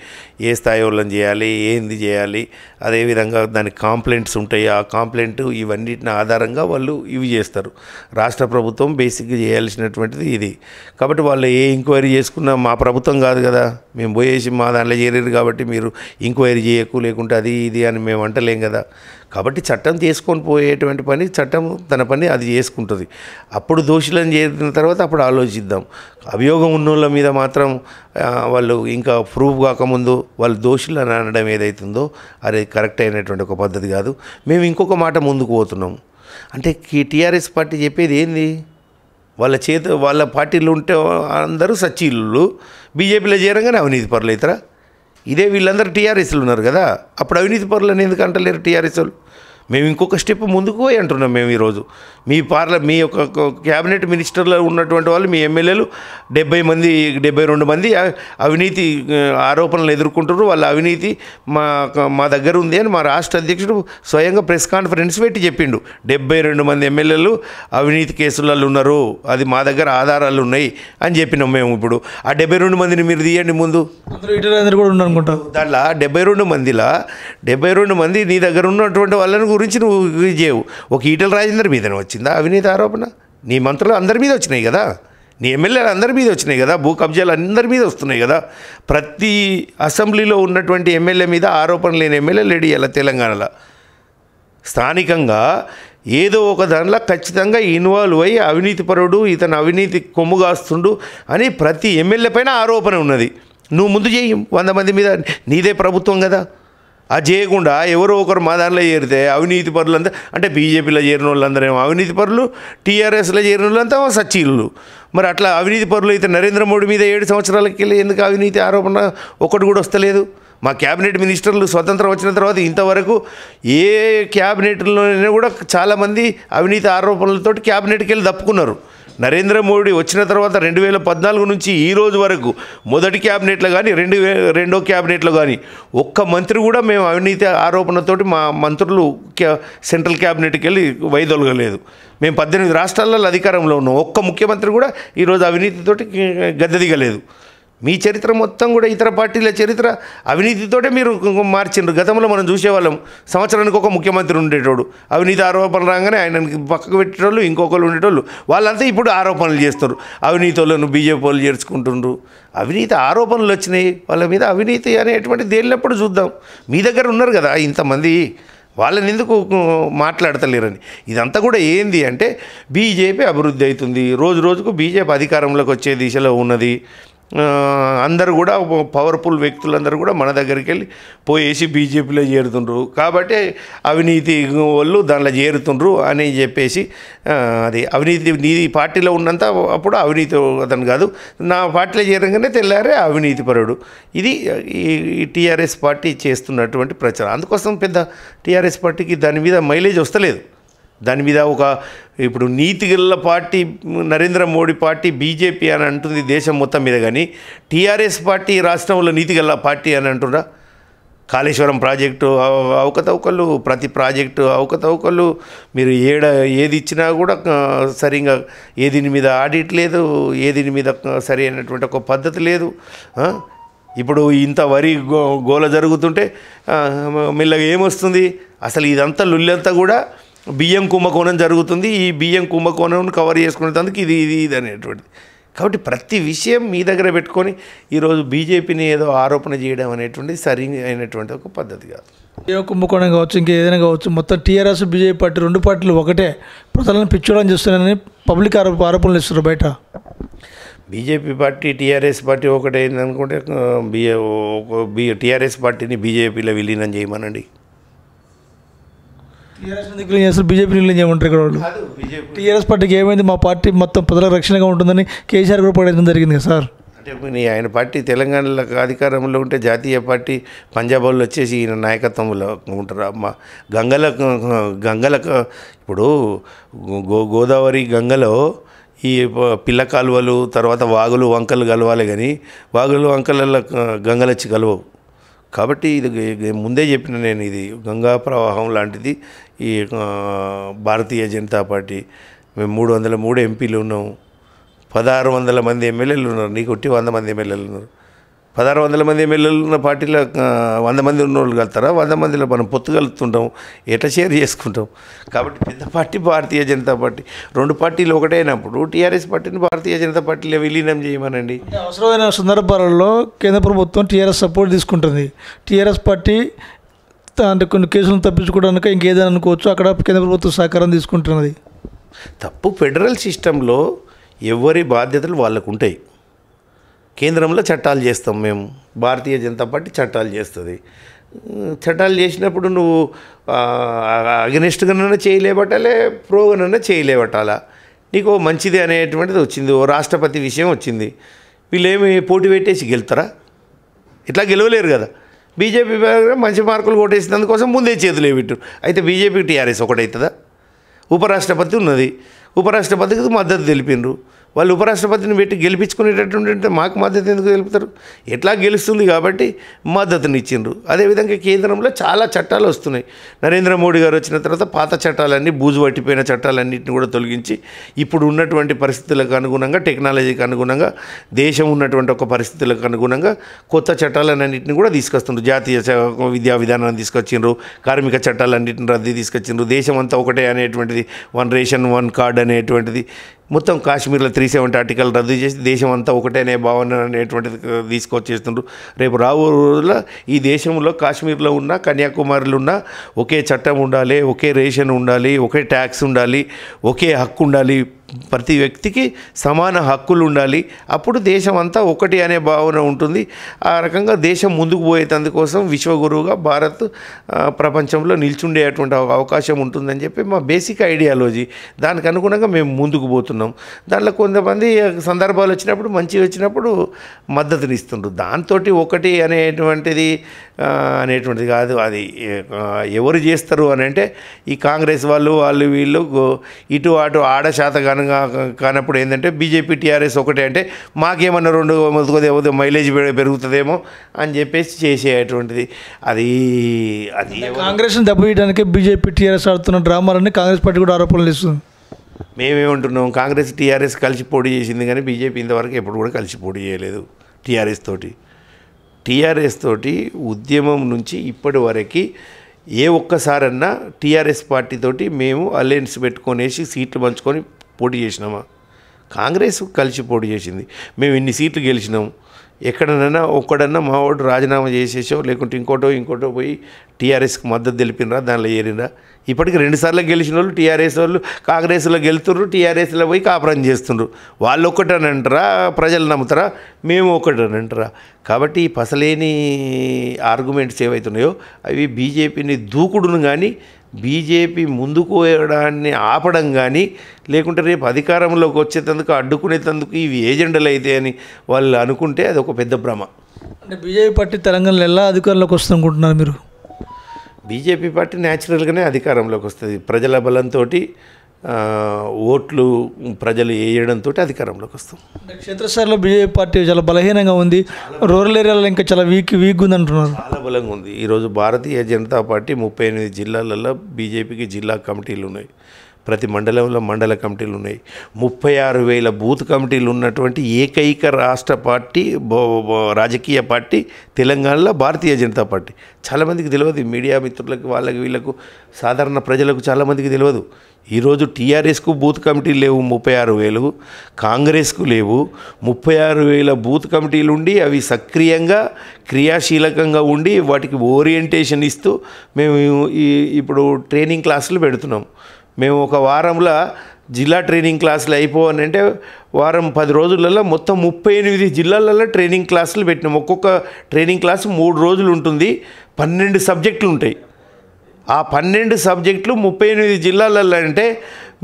ఏ స్థాయి వాళ్ళని చేయాలి, ఏంది చేయాలి, అదేవిధంగా దానికి కాంప్లైంట్స్ ఉంటాయి. ఆ కాంప్లైంట్ ఇవన్నిటిని ఆధారంగా వాళ్ళు ఇవి చేస్తారు. రాష్ట్ర ప్రభుత్వం బేసిక్గా చేయాల్సినటువంటిది ఇది. కాబట్టి వాళ్ళు ఏ ఎంక్వైరీ చేసుకున్నా మా ప్రభుత్వం కాదు కదా. మేము పోయేసి మా దాంట్లో చేరారు కాబట్టి మీరు ఎంక్వైరీ చేయకు, లేకుంటే అది ఇది అని మేము అంటలేం కదా. కాబట్టి చట్టం చేసుకొని పోయేటువంటి పని చట్టం తన పని అది చేసుకుంటుంది. అప్పుడు దోషులను చేరిన తర్వాత అప్పుడు ఆలోచిద్దాం. అభియోగం ఉన్నోళ్ళ మీద మాత్రం వాళ్ళు ఇంకా ప్రూఫ్ కాకముందు వాళ్ళు దోషులు అని అనడం ఏదైతుందో అది కరెక్ట్ అయినటువంటి ఒక పద్ధతి కాదు. మేము ఇంకొక మాట ముందుకు పోతున్నాం. అంటే టీఆర్ఎస్ పార్టీ చెప్పేది ఏంది? వాళ్ళ పార్టీలు ఉంటే అందరూ సచ్చీలు, బీజేపీలో చేరంగానే అవినీతి పరులు అవుతారా? ఇదే వీళ్ళందరూ టీఆర్ఎస్లు ఉన్నారు కదా, అప్పుడు అవినీతి పరులని ఎందుకు అంటలేరు టీఆర్ఎస్ వాళ్ళు? మేము ఇంకొక స్టెప్ ముందుకు పోయి అంటున్నాం. మేము ఈరోజు మీ యొక్క క్యాబినెట్ మినిస్టర్లో ఉన్నటువంటి వాళ్ళు, మీ ఎమ్మెల్యేలు 72 మంది అవినీతి ఆరోపణలు ఎదుర్కొంటారు. వాళ్ళ అవినీతి మా దగ్గర ఉంది అని మా రాష్ట్ర అధ్యక్షుడు స్వయంగా ప్రెస్ కాన్ఫరెన్స్ పెట్టి చెప్పిండు. 72 మంది ఎమ్మెల్యేలు అవినీతి కేసులలో ఉన్నారు, అది మా దగ్గర ఆధారాలు ఉన్నాయి అని చెప్పినాం. మేము ఇప్పుడు ఆ 72 మందిని మీరు తీయండి ముందు. కూడా ఉన్నారనుకుంటా. దాంట్లో 72 మంది నీ దగ్గర ఉన్నటువంటి వాళ్ళని గురించి నువ్వు చేయవు. ఒక ఈటెల రాజేందర్ మీదనే వచ్చిందా అవినీతి ఆరోపణ? నీ మంత్రులు అందరి మీద వచ్చినాయి కదా, నీ ఎమ్మెల్యేలు అందరి మీద వచ్చినాయి కదా, భూ కబ్జాలు అందరి మీద వస్తున్నాయి కదా. ప్రతి అసెంబ్లీలో ఉన్నటువంటి ఎమ్మెల్యే మీద ఆరోపణ లేని ఎమ్మెల్యే లేడు ఇలా తెలంగాణలో. స్థానికంగా ఏదో ఒక దానిలో ఖచ్చితంగా ఇన్వాల్వ్ అయ్యి అవినీతిపరుడు, ఇతను అవినీతి కొమ్ము కాస్తుండు అని ప్రతి ఎమ్మెల్యే పైన ఆరోపణ ఉన్నది. నువ్వు ముందు చేయి, 100 మంది మీద, నీదే ప్రభుత్వం కదా. అది చేయకుండా ఎవరో ఒకరు మా దానిలో చేరితే అవినీతి పరులంతా, అంటే బీజేపీలో చేరిన వాళ్ళందరేమో అవినీతి పరులు, టీఆర్ఎస్లో చేరిన వాళ్ళంతా సచ్చీలు. మరి అట్లా అవినీతి పరులు అయితే నరేంద్ర మోడీ మీద 7 సంవత్సరాలకి వెళ్ళి ఎందుకు అవినీతి ఆరోపణ ఒకటి కూడా వస్తలేదు? మా క్యాబినెట్ మినిస్టర్లు స్వతంత్రం వచ్చిన తర్వాత ఇంతవరకు ఏ క్యాబినెట్లోనే కూడా చాలామంది అవినీతి ఆరోపణలతోటి క్యాబినెట్కి వెళ్ళి తప్పుకున్నారు. నరేంద్ర మోడీ వచ్చిన తర్వాత 2014 నుంచి ఈ రోజు వరకు మొదటి క్యాబినెట్లో కానీ రెండో క్యాబినెట్లో కానీ ఒక్క మంత్రి కూడా మేము అవినీతి ఆరోపణతోటి మా మంత్రులు సెంట్రల్ క్యాబినెట్కి వెళ్ళి వైదొలగలేదు. మేము 18 రాష్ట్రాలలో అధికారంలో ఉన్నాం. ఒక్క ముఖ్యమంత్రి కూడా ఈరోజు అవినీతితోటి గద్దె దిగలేదు. మీ చరిత్ర మొత్తం కూడా ఇతర పార్టీల చరిత్ర అవినీతితోటే మీరు మార్చిండ్రు. గతంలో మనం చూసేవాళ్ళం, సంవత్సరానికి ఒక ముఖ్యమంత్రి ఉండేటోడు, అవినీతి ఆరోపణలు రాగానే ఆయనకి పక్కకు పెట్టేటోళ్ళు, ఇంకొకరు ఉండేటోళ్ళు. వాళ్ళంతా ఇప్పుడు ఆరోపణలు చేస్తారు. అవినీతి వాళ్ళను బీజేపీ వాళ్ళు చేర్చుకుంటుండ్రు. అవినీతి ఆరోపణలు వచ్చినాయి, వాళ్ళ మీద అవినీతి అనేటువంటి తేలినప్పుడు చూద్దాం. మీ దగ్గర ఉన్నారు కదా ఇంతమంది, వాళ్ళని ఎందుకు మాట్లాడతలేరని. ఇదంతా కూడా ఏంది అంటే బీజేపీ అభివృద్ధి అవుతుంది, రోజు రోజుకు బీజేపీ అధికారంలోకి వచ్చే దిశలో ఉన్నది. అందరూ కూడా పవర్ఫుల్ వ్యక్తులందరూ కూడా మన దగ్గరికి వెళ్ళి పోయేసి బీజేపీలో చేరుతుండ్రు. కాబట్టి అవినీతి వాళ్ళు దానిలో చేరుతుండ్రు అని చెప్పేసి, అది అవినీతి నీ పార్టీలో ఉన్నంత అప్పుడు అవినీతి అతను కాదు, నా పార్టీలో చేరగానే తెల్లారే అవినీతి పరుడు. ఇది ఈ టీఆర్ఎస్ పార్టీ చేస్తున్నటువంటి ప్రచారం. అందుకోసం పెద్ద టీఆర్ఎస్ పార్టీకి దాని మీద మైలేజ్ వస్తలేదు. దాని మీద ఒక ఇప్పుడు నీతిగల party Narendra Modi party BJP అని అంటుంది దేశం మొత్తం మీద, కానీ టీఆర్ఎస్ పార్టీ రాష్ట్రంలో నీతిగల పార్టీ అని అంటున్నా. కాళేశ్వరం ప్రాజెక్టు అవకతవకలు, ప్రతి ప్రాజెక్టు అవకతవకలు, మీరు ఏది ఇచ్చినా కూడా సరిగా ఏదిని మీద ఆడిట్ లేదు, ఏదిని మీద సరి అయినటువంటి ఒక పద్ధతి లేదు. ఇప్పుడు ఇంత వరి గోల జరుగుతుంటే మెల్లగా ఏమొస్తుంది? అసలు ఇదంతా లుల్లంతా కూడా బియ్యం కుంభకోణం జరుగుతుంది. ఈ బియ్యం కుంభకోణం కవర్ చేసుకునేందుకు ఇది అనేటువంటిది. కాబట్టి ప్రతి విషయం మీ దగ్గర పెట్టుకొని ఈరోజు బీజేపీని ఏదో ఆరోపణ చేయడం అనేటువంటిది సరి అయినటువంటి ఒక పద్ధతి కాదు. బియ్యం కుంభకోణం కావచ్చు, ఇంకేదైనా కావచ్చు, మొత్తం టీఆర్ఎస్ బీజేపీ పార్టీ రెండు పార్టీలు ఒకటే, ప్రజలను పిచ్చోడం చేస్తున్నారని పబ్లిక్ ఆరోపణలు ఇస్తారు బయట. బీజేపీ పార్టీ టీఆర్ఎస్ పార్టీ ఒకటే అనుకుంటే టీఆర్ఎస్ పార్టీని బీజేపీలో విలీనం చేయమనండి. టీఆర్ఎస్ దిక్కులు చేస్తారు, బీజేపీ విలీనం చేయమంటారు ఇక్కడ వాళ్ళు. టీఆర్ఎస్ పార్టీకి ఏమైంది, మా పార్టీ మొత్తం ప్రజలకు రక్షణగా ఉంటుందని కేసీఆర్ కూడా పడేయడం జరిగింది కదా సార్. అంటే ఆయన పార్టీ తెలంగాణలో అధికారంలో ఉంటే జాతీయ పార్టీ పంజాబ్ వాళ్ళు వచ్చేసి ఈయన నాయకత్వంలో ఉంటారు. అమ్మ గంగల ఇప్పుడు గోదావరి గంగలో ఈ పిల్ల కాలువలు, తర్వాత వాగులు వంకలు కలవాలి, కానీ వాగులు వంకలలో గంగలు వచ్చి కలవవు. కాబట్టి ఇది ముందే చెప్పిన నేను, ఇది గంగా ప్రవాహం లాంటిది ఈ భారతీయ జనతా పార్టీ. మేము 303 ఎంపీలు ఉన్నాము, 1600 మంది ఎమ్మెల్యేలు ఉన్నారు. నీకు ఒట్టి 100 మంది ఎమ్మెల్యేలు ఉన్నారు. 1600 మంది ఎమ్మెల్యేలు ఉన్న పార్టీలో 100 మంది ఉన్నోళ్ళు కలుతారా? 100 మందిలో మనం పొత్తు కలుపుతుంటాం, ఎట్లా షేర్ చేసుకుంటాం. కాబట్టి పెద్ద పార్టీ భారతీయ జనతా పార్టీ. రెండు పార్టీలు ఒకటైనప్పుడు టీఆర్ఎస్ పార్టీని భారతీయ జనతా పార్టీలో విలీనం చేయమనండి. అవసరమైన సందర్భాలలో కేంద్ర ప్రభుత్వం టీఆర్ఎస్ సపోర్ట్ తీసుకుంటుంది. టీఆర్ఎస్ పార్టీ అంటే కొన్ని కేసులను తప్పించుకోవడానికి ఇంకేదైనా అనుకోవచ్చు, అక్కడ కేంద్ర ప్రభుత్వం సహకారం తీసుకుంటున్నది. తప్పు ఫెడరల్ సిస్టంలో ఎవరి బాధ్యతలు వాళ్ళకు ఉంటాయి. కేంద్రంలో చట్టాలు చేస్తాం మేము, భారతీయ జనతా పార్టీ చట్టాలు చేస్తుంది. చట్టాలు చేసినప్పుడు నువ్వు అగెనిస్ట్గానైనా చేయలేబట్టాలే, ప్రోగానైనా చేయలేబట్టాలా. నీకు మంచిది అనేటువంటిది వచ్చింది, ఓ రాష్ట్రపతి విషయం వచ్చింది, వీళ్ళేమి పోటీ పెట్టేసి గెలుతారా? ఇట్లా గెలవలేరు కదా. బీజేపీ మంచి మార్కులు కొట్టేసినందుకోసం ముందే చేతులు పెట్టారు. అయితే బీజేపీ టీఆర్ఎస్ ఒకటవుతుందా? ఉపరాష్ట్రపతి ఉన్నది, ఉపరాష్ట్రపతికి మద్దతు తెలిపినారు. వాళ్ళు ఉపరాష్ట్రపతిని పెట్టి గెలిపించుకునేటటువంటి మాకు మద్దతు ఎందుకు తెలుపుతారు? ఎట్లా గెలుస్తుంది కాబట్టి మద్దతుని ఇచ్చిండ్రు. అదేవిధంగా కేంద్రంలో చాలా చట్టాలు వస్తున్నాయి. నరేంద్ర మోడీ గారు వచ్చిన తర్వాత పాత చట్టాలన్నీ, బూజు పట్టిపోయిన చట్టాలన్నింటినీ కూడా తొలగించి ఇప్పుడు ఉన్నటువంటి పరిస్థితులకు అనుగుణంగా, టెక్నాలజీకి అనుగుణంగా, దేశం ఉన్నటువంటి ఒక పరిస్థితులకు అనుగుణంగా కొత్త చట్టాలన్నింటినీ కూడా తీసుకొస్తుండ్రు. జాతీయ విద్యా విధానాన్ని తీసుకొచ్చిండ్రు, కార్మిక చట్టాలన్నింటిని రద్దీ తీసుకొచ్చిండ్రు, దేశం అంతా ఒకటే అనేటువంటిది, వన్ రేషన్ వన్ కార్డ్ అనేటువంటిది మొత్తం కాశ్మీర్లో 370 ఆర్టికల్ రద్దు చేసి దేశం అంతా ఒకటే అనే భావన అనేటువంటిది తీసుకొచ్చేస్తుండ్రు. రేపు రాబో రోజుల్లో ఈ దేశంలో కాశ్మీర్లో ఉన్న కన్యాకుమారిలో ఉన్న ఒకే చట్టం ఉండాలి, ఒకే రేషన్ ఉండాలి, ఒకే ట్యాక్స్ ఉండాలి, ఒకే హక్కు ఉండాలి, ప్రతి వ్యక్తికి సమాన హక్కులు ఉండాలి. అప్పుడు దేశం అంతా ఒకటి అనే భావన ఉంటుంది. ఆ రకంగా దేశం ముందుకు పోయేందుకోసం విశ్వగురువుగా భారత్ ప్రపంచంలో నిల్చుండేటువంటి అవకాశం ఉంటుందని చెప్పి మా బేసిక్ ఐడియాలజీ. దానికి అనుగుణంగా మేము ముందుకు పోతున్నాం. దాంట్లో కొంతమంది సందర్భాలు వచ్చినప్పుడు మంచిగా వచ్చినప్పుడు మద్దతునిస్తుండ్రు. దాంతో ఒకటి అనేటువంటిది కాదు. అది ఎవరు చేస్తారు అని అంటే ఈ కాంగ్రెస్ వాళ్ళు వీళ్ళు ఇటు అటు ఆడశాతగా కానప్పుడు ఏంటంటే బీజేపీ టీఆర్ఎస్ ఒకటే అంటే మాకేమన్నా రెండు మైలేజ్ పెరుగుతుందేమో అని చెప్పేసి చేసేటువంటిది. అది కాంగ్రెస్ని దెబ్బతీయడానికి బీజేపీ టీఆర్ఎస్ ఆడుతున్న డ్రామాలని కాంగ్రెస్ పార్టీ కూడా ఆరోపణలు ఇస్తుంది. మేమేమంటున్నాం, కాంగ్రెస్ టీఆర్ఎస్ కలిసి పోటీ చేసింది కానీ బీజేపీ ఇంతవరకు ఎప్పుడు కూడా కలిసి పోటీ చేయలేదు. టీఆర్ఎస్ తోటి ఉద్యమం నుంచి ఇప్పటి వరకు ఏ ఒక్కసారన్నా టీఆర్ఎస్ పార్టీతోటి మేము అలయన్స్ పెట్టుకొనేసి సీట్లు పంచుకొని పోటీ చేసినామా? కాంగ్రెస్ కలిసి పోటీ చేసింది. మేము ఇన్ని సీట్లు గెలిచినాం. ఎక్కడనైనా ఒక్కడన్నా మా వాడు రాజీనామా చేసేసో లేకుంటే ఇంకోటో పోయి టీఆర్ఎస్కి మద్దతు తెలిపినరా, దానిలో ఏరినరా? ఇప్పటికి 2 సార్లు గెలిచిన వాళ్ళు టీఆర్ఎస్ వాళ్ళు కాంగ్రెస్లో గెలుతుర్రు, టీఆర్ఎస్లో పోయి కాపురం చేస్తుండ్రు. వాళ్ళు ఒక్కటని అంటారా? ప్రజలు నమ్ముతారా? మేము ఒక్కటని అంటారా? కాబట్టి ఈ పసలేని ఆర్గ్యుమెంట్స్ ఏవైతున్నాయో అవి బీజేపీని దూకుడును కానీ బీజేపీ ముందుకు పోయడాన్ని ఆపడం కానీ లేకుంటే రేపు అధికారంలోకి వచ్చేందుకు అడ్డుకునేందుకు ఇవి ఏజెండాలు అయితే అని వాళ్ళు అనుకుంటే అది ఒక పెద్ద భ్రమ. అంటే బీజేపీ పార్టీ తెలంగాణలో ఎలా అధికారంలోకి వస్తుంది అనుకుంటున్నారు మీరు? బీజేపీ పార్టీ న్యాచురల్గానే అధికారంలోకి వస్తుంది. ప్రజల బలంతో ఓట్లు ప్రజలు వేయడంతో అధికారంలోకి వస్తాం. క్షేత్రస్థాయిలో బీజేపీ పార్టీ చాలా బలహీనంగా ఉంది, రూరల్ ఏరియాలో ఇంకా చాలా వీక్ ఉంది అంటున్నారు. చాలా బలంగా ఉంది. ఈరోజు భారతీయ జనతా పార్టీ 38 జిల్లాలలో బీజేపీకి జిల్లా కమిటీలు ఉన్నాయి. ప్రతి మండలంలో మండల కమిటీలు ఉన్నాయి. 36,000 బూత్ కమిటీలు ఉన్నటువంటి ఏకైక రాష్ట్ర పార్టీ రాజకీయ పార్టీ తెలంగాణలో భారతీయ జనతా పార్టీ. చాలామందికి తెలియదు, మీడియా మిత్రులకు వాళ్ళకి వీళ్ళకు సాధారణ ప్రజలకు చాలామందికి తెలియదు. ఈరోజు టీఆర్ఎస్కు బూత్ కమిటీలు లేవు 36,000, కాంగ్రెస్కు లేవు 36,000 బూత్ కమిటీలు ఉండి అవి సక్రియంగా క్రియాశీలకంగా ఉండి వాటికి ఓరియంటేషన్ ఇస్తూ మేము ఇప్పుడు ట్రైనింగ్ క్లాసులు పెడుతున్నాం. మేము ఒక వారంలో జిల్లా ట్రైనింగ్ క్లాసులు అయిపోవనంటే వారం 10 రోజులలో మొత్తం 38 జిల్లాలలో ట్రైనింగ్ క్లాసులు పెట్టినాం. ఒక్కొక్క ట్రైనింగ్ క్లాసు 3 రోజులు ఉంటుంది. 12 సబ్జెక్టులు ఉంటాయి. ఆ 12 సబ్జెక్టులు 38 జిల్లాలలో అంటే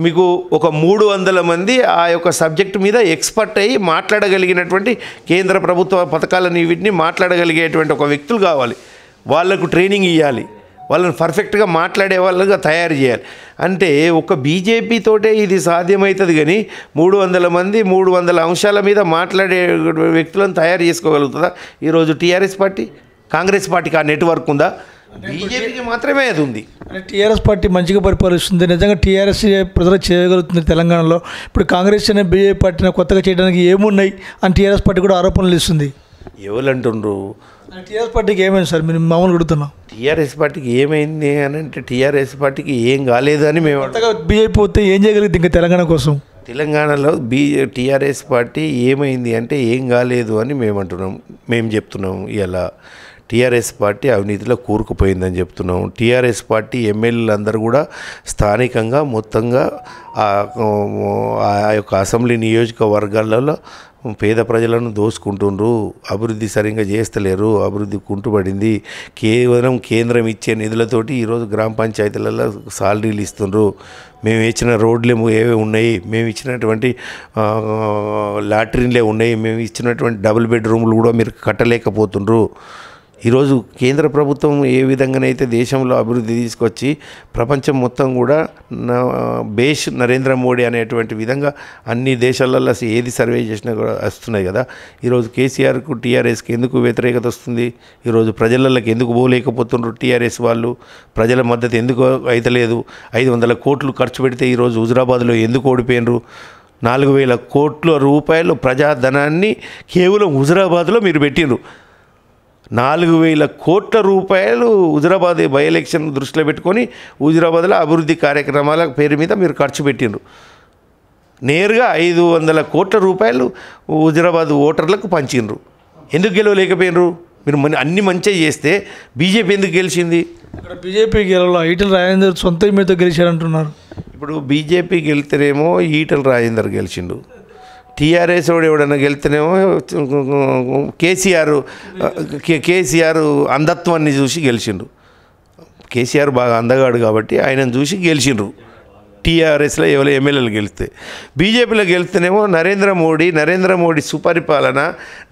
మీకు ఒక 300 మంది ఆ యొక్క సబ్జెక్టు మీద ఎక్స్పర్ట్ అయ్యి మాట్లాడగలిగినటువంటి కేంద్ర ప్రభుత్వ పథకాలను వీటిని మాట్లాడగలిగేటువంటి ఒక వ్యక్తులు కావాలి. వాళ్లకు ట్రైనింగ్ ఇవ్వాలి, వాళ్ళని పర్ఫెక్ట్గా మాట్లాడే వాళ్ళగా తయారు చేయాలి. అంటే ఒక బీజేపీతోటే ఇది సాధ్యమవుతుంది కానీ 300 మంది 300 అంశాల మీద మాట్లాడే వ్యక్తులను తయారు చేసుకోగలుగుతుందా ఈరోజు టీఆర్ఎస్ పార్టీ? కాంగ్రెస్ పార్టీకి ఆ నెట్వర్క్ ఉందా? బీజేపీకి మాత్రమే అది ఉంది. టీఆర్ఎస్ పార్టీ మంచిగా పరిపాలిస్తుంది, నిజంగా టీఆర్ఎస్ ప్రజలకు చేయగలుగుతుంది తెలంగాణలో. ఇప్పుడు కాంగ్రెస్ అనే బీజేపీ పార్టీని కొత్తగా చేయడానికి ఏమున్నాయి అని టీఆర్ఎస్ పార్టీ కూడా ఆరోపణలు ఇస్తుంది. ఎవరు అంటుండ్రు? టీఆర్ఎస్ పార్టీకి ఏమైంది సార్? మీరు మామూలు అడుగుతున్నాం. టీఆర్ఎస్ పార్టీకి ఏమైంది అని అంటే టీఆర్ఎస్ పార్టీకి ఏం కాలేదు అని మేము. కొత్తగా బీజేపీ పోతే ఏం చేయగలిగింది ఇంకా తెలంగాణ కోసం? తెలంగాణలో టీఆర్ఎస్ పార్టీ ఏమైంది అంటే ఏం కాలేదు అని మేము చెప్తున్నాం. ఇలా టీఆర్ఎస్ పార్టీ అవినీతిలో కూరుకుపోయిందని చెప్తున్నాం. టీఆర్ఎస్ పార్టీ ఎమ్మెల్యేలు అందరూ కూడా స్థానికంగా మొత్తంగా ఆ యొక్క అసెంబ్లీ నియోజకవర్గాలలో పేద ప్రజలను దోసుకుంటుండ్రు, అభివృద్ధి సరిగ్గా చేస్తలేరు, అభివృద్ధి కుంటుపడింది. కేవలం కేంద్రం ఇచ్చే నిధులతోటి ఈరోజు గ్రామ పంచాయతీలలో సాలరీలు ఇస్తుండ్రు. మేము ఇచ్చిన రోడ్లు ఏవే ఉన్నాయి, మేము ఇచ్చినటువంటి లాట్రిన్లే ఉన్నాయి, మేము ఇచ్చినటువంటి డబుల్ బెడ్రూమ్లు కూడా మీరు కట్టలేకపోతుండ్రు. ఈరోజు కేంద్ర ప్రభుత్వం ఏ విధంగానైతే దేశంలో అభివృద్ధి తీసుకొచ్చి ప్రపంచం మొత్తం కూడా బేష్ నరేంద్ర మోడీ అనేటువంటి విధంగా అన్ని దేశాలలో ఏది సర్వే చేసినా కూడా వస్తున్నాయి కదా. ఈరోజు కేసీఆర్కు టీఆర్ఎస్కి ఎందుకు వ్యతిరేకత వస్తుంది? ఈరోజు ప్రజలకి ఎందుకు పోలేకపోతున్నారు? టీఆర్ఎస్ వాళ్ళు ప్రజల మద్దతు ఎందుకు అయితలేదు? 500 కోట్లు ఖర్చు పెడితే ఈరోజు హుజురాబాద్లో ఎందుకు ఓడిపోయినరు? 4,000 కోట్ల రూపాయలు ప్రజాధనాన్ని కేవలం హుజురాబాద్లో మీరు పెట్టినరు. 4,000 కోట్ల రూపాయలు హుజురాబాద్ బై ఎలక్షన్ దృష్టిలో పెట్టుకొని హుజురాబాద్లో అభివృద్ధి కార్యక్రమాల పేరు మీద మీరు ఖర్చు పెట్టిండ్రు. నేరుగా 500 కోట్ల రూపాయలు హుజరాబాద్ ఓటర్లకు పంచిండ్రు. ఎందుకు గెలవలేకపోయినరు? మీరు అన్ని మంచిగా చేస్తే బీజేపీ ఎందుకు గెలిచింది? ఇక్కడ బీజేపీ గెలవలో ఈటెల రాజేందర్ సొంత మీతో గెలిచారంటున్నారు. ఇప్పుడు బీజేపీ గెలితేనేమో ఈటెల రాజేందర్ గెలిచిండు, టీఆర్ఎస్ వాడు ఎవడన్నా గెలితేనేమో కేసీఆర్ అంధత్వాన్ని చూసి గెలిచిండు. కేసీఆర్ బాగా అందగాడు కాబట్టి ఆయనను చూసి గెలిచిండ్రు. టీఆర్ఎస్లో ఎవరు ఎమ్మెల్యేలు గెలిస్తే, బీజేపీలో గెలిస్తేనేమో నరేంద్ర మోడీ సుపరిపాలన,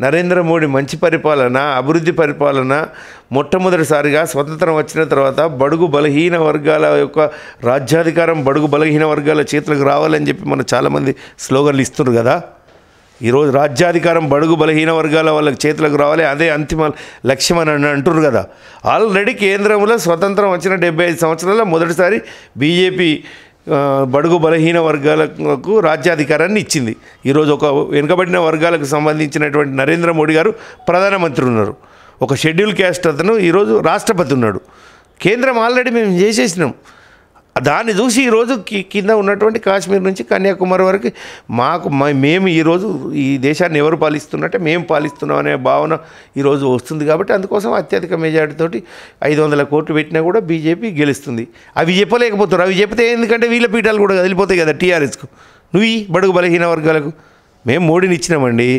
నరేంద్ర మోడీ మంచి పరిపాలన, అభివృద్ధి పరిపాలన, మొట్టమొదటిసారిగా స్వతంత్రం వచ్చిన తర్వాత బడుగు బలహీన వర్గాల యొక్క రాజ్యాధికారం బడుగు బలహీన వర్గాల చేతులకు రావాలని చెప్పి మనం చాలామంది స్లోగన్లు ఇస్తున్నారు కదా. ఈరోజు రాజ్యాధికారం బడుగు బలహీన వర్గాల వాళ్ళకి చేతులకు రావాలి, అదే అంతిమ లక్ష్యం అని అంటున్నారు కదా. ఆల్రెడీ కేంద్రంలో స్వతంత్రం వచ్చిన 75 సంవత్సరాల్లో మొదటిసారి బీజేపీ బడుగు బలహీన వర్గాలకు రాజ్యాధికారాన్ని ఇచ్చింది. ఈరోజు ఒక వెనుకబడిన వర్గాలకు సంబంధించినటువంటి నరేంద్ర మోడీ గారు ప్రధానమంత్రి ఉన్నారు. ఒక షెడ్యూల్ క్యాస్ట్ అతను ఈరోజు రాష్ట్రపతి ఉన్నాడు. కేంద్రం ఆల్రెడీ మేము చేసేసినాం. దాన్ని చూసి ఈరోజు కింద ఉన్నటువంటి కాశ్మీర్ నుంచి కన్యాకుమారి వరకు మేము ఈరోజు ఈ దేశాన్ని ఎవరు పాలిస్తున్నట్టే మేము పాలిస్తున్నాం అనే భావన ఈరోజు వస్తుంది. కాబట్టి అందుకోసం అత్యధిక మెజార్టీతోటి 500 కోట్లు పెట్టినా కూడా బీజేపీ గెలుస్తుంది. అవి చెప్పలేకపోతారు. అవి చెప్తే ఎందుకంటే వీళ్ళ పీఠాలు కూడా కదిలిపోతాయి కదా టీఆర్ఎస్కు. నువ్వు ఈ బడుగు బలహీన వర్గాలకు మేము మోడీని ఇచ్చినామండి,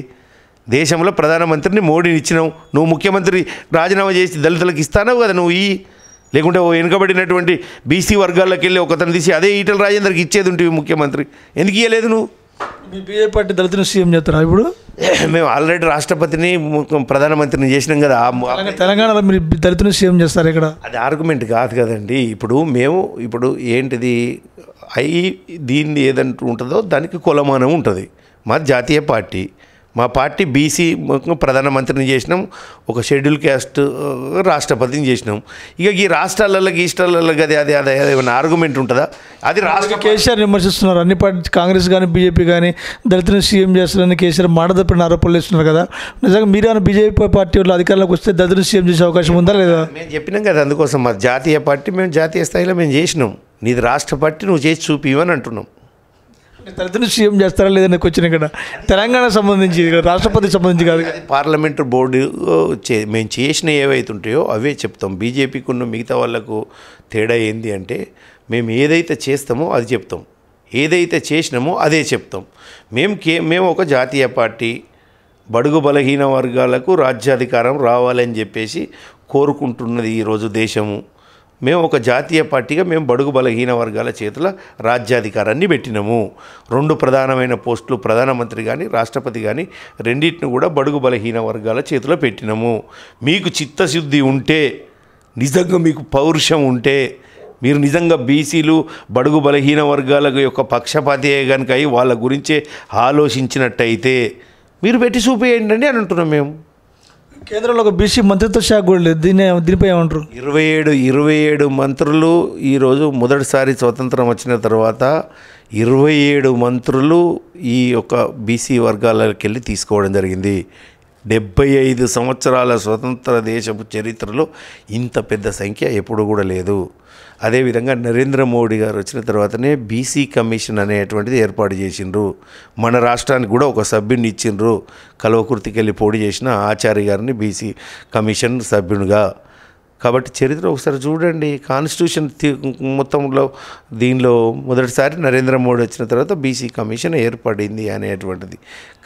దేశంలో ప్రధానమంత్రిని మోడీని ఇచ్చినాం. నువ్వు ముఖ్యమంత్రి రాజీనామా చేసి దళితులకు ఇస్తానవు కదా నువ్వు లేకుంటే వెనుకబడినటువంటి బీసీ వర్గాల్లోకి వెళ్ళి ఒకతను తీసి అదే ఈటెల రాజేందర్కి ఇచ్చేది ఉంటుంది ముఖ్యమంత్రి. ఎందుకు ఇవ్వలేదు నువ్వు? మీ బీజేపీ పార్టీ దళితులు సీఎం చేస్తారా ఇప్పుడు? మేము ఆల్రెడీ రాష్ట్రపతిని ప్రధానమంత్రిని చేసినాం కదా. తెలంగాణలో మీరు దళితులు సీఎం చేస్తారు ఇక్కడ? అది ఆర్గ్యుమెంట్ కాదు కదండి. ఇప్పుడు ఏంటిది దీన్ని ఏదంటూ ఉంటుందో దానికి కొలమానం ఉంటుంది. మా జాతీయ పార్టీ, మా పార్టీ బీసీ ప్రధానమంత్రిని చేసినాం, ఒక షెడ్యూల్ క్యాస్ట్ రాష్ట్రపతిని చేసినాం. ఇక ఈ రాష్ట్రాలకి అదే ఏమైనా ఆర్గ్యుమెంట్ ఉంటుందా? అది రాష్ట్ర కేసీఆర్ విమర్శిస్తున్నారు. అన్ని పార్టీ కాంగ్రెస్ కానీ బీజేపీ కానీ దళితులను సీఎం చేస్తారని కేసీఆర్ మాట తప్పిన ఆరోపణలు వేస్తున్నారు కదా. నిజంగా మీరేమైనా బీజేపీ పార్టీ వాళ్ళు అధికారంలోకి వస్తే దళితులను సీఎం చేసే అవకాశం ఉందా లేదా? మేము చెప్పినాం కదా, అందుకోసం మా జాతీయ పార్టీ మేము జాతీయ స్థాయిలో మేము చేసినాం. నీది రాష్ట్ర పార్టీ, నువ్వు చేసి చూపివని అంటున్నాం. దళితులు సీఎం చేస్తారా లేదని క్వశ్చన్ ఇక్కడ. తెలంగాణ సంబంధించి రాష్ట్రపతికి సంబంధించి కాదు. పార్లమెంటరీ బోర్డు మేము చేసిన ఏవైతే ఉంటాయో అవే చెప్తాం. బీజేపీకి ఉన్న మిగతా వాళ్ళకు తేడా ఏంది అంటే మేము ఏదైతే చేస్తామో అది చెప్తాం, ఏదైతే చేసినామో అదే చెప్తాం. మేము ఒక జాతీయ పార్టీ, బడుగు బలహీన వర్గాలకు రాజ్యాధికారం రావాలని చెప్పేసి కోరుకుంటున్నది ఈరోజు దేశము. మేము ఒక జాతీయ పార్టీగా మేము బడుగు బలహీన వర్గాల చేతుల రాజ్యాధికారాన్ని పెట్టినాము. 2 ప్రధానమైన పోస్టులు ప్రధానమంత్రి కానీ రాష్ట్రపతి కానీ రెండింటిని కూడా బడుగు బలహీన వర్గాల చేతిలో పెట్టినాము. మీకు చిత్తశుద్ధి ఉంటే, నిజంగా మీకు పౌరుషం ఉంటే, మీరు నిజంగా బీసీలు బడుగు బలహీన వర్గాల యొక్క పక్షపాతి కనుక అయి వాళ్ళ గురించే ఆలోచించినట్టయితే మీరు పెట్టి చూపేయండి అని అంటున్నాం. మేము కేంద్రంలో ఒక బీసీ మంత్రిత్వ శాఖ కూడా లేదు. దీనిపై ఏమంటారు? 27 మంత్రులు ఈరోజు మొదటిసారి స్వతంత్రం వచ్చిన తర్వాత 27 మంత్రులు ఈ యొక్క బీసీ వర్గాలకి వెళ్ళి తీసుకోవడం జరిగింది. 75 సంవత్సరాల స్వతంత్ర దేశపు చరిత్రలో ఇంత పెద్ద సంఖ్య ఎప్పుడు కూడా లేదు. అదేవిధంగా నరేంద్ర మోడీ గారు వచ్చిన తర్వాతనే బీసీ కమిషన్ అనేటువంటిది ఏర్పాటు చేసిండ్రు. మన రాష్ట్రానికి కూడా ఒక సభ్యుని ఇచ్చిండ్రు. కల్వకుర్తికి వెళ్ళి పోటీ చేసిన ఆచార్య గారిని బీసీ కమిషన్ సభ్యునిగా. కాబట్టి చరిత్ర ఒకసారి చూడండి. కాన్స్టిట్యూషన్ మొత్తంలో దీనిలో మొదటిసారి నరేంద్ర మోడీ వచ్చిన తర్వాత బీసీ కమిషన్ ఏర్పడింది అనేటువంటిది.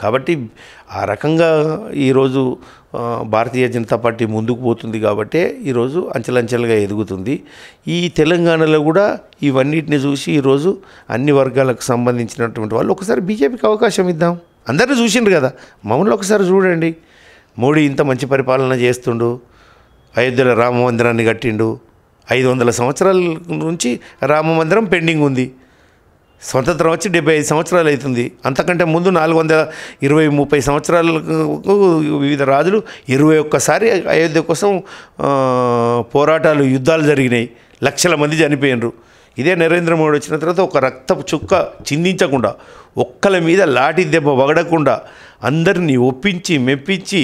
కాబట్టి ఆ రకంగా ఈరోజు భారతీయ జనతా పార్టీ ముందుకు పోతుంది కాబట్టి ఈరోజు అంచెలంచెలుగా ఎదుగుతుంది. ఈ తెలంగాణలో కూడా ఇవన్నిటిని చూసి ఈరోజు అన్ని వర్గాలకు సంబంధించినటువంటి వాళ్ళు ఒకసారి బీజేపీకి అవకాశం ఇద్దాం. అందరినీ చూసిండ్రు కదా, మమ్మల్ని ఒకసారి చూడండి. మోడీ ఇంత మంచి పరిపాలన చేస్తుండు, అయోధ్యలో రామ మందిరాన్ని కట్టిండు. 500 సంవత్సరాల నుంచి రామ మందిరం పెండింగ్ ఉంది. స్వతంత్రం వచ్చి 75 సంవత్సరాలు అవుతుంది. అంతకంటే ముందు 420-30 సంవత్సరాలకు వివిధ రాజులు 21సారి అయోధ్య కోసం పోరాటాలు, యుద్ధాలు జరిగినాయి. లక్షల మంది చనిపోయినరు. ఇదే నరేంద్ర మోడీ వచ్చిన తర్వాత ఒక రక్తపు చుక్క చిందించకుండా, ఒక్కల మీద లాఠీ దెబ్బ వగడకుండా అందరినీ ఒప్పించి మెప్పించి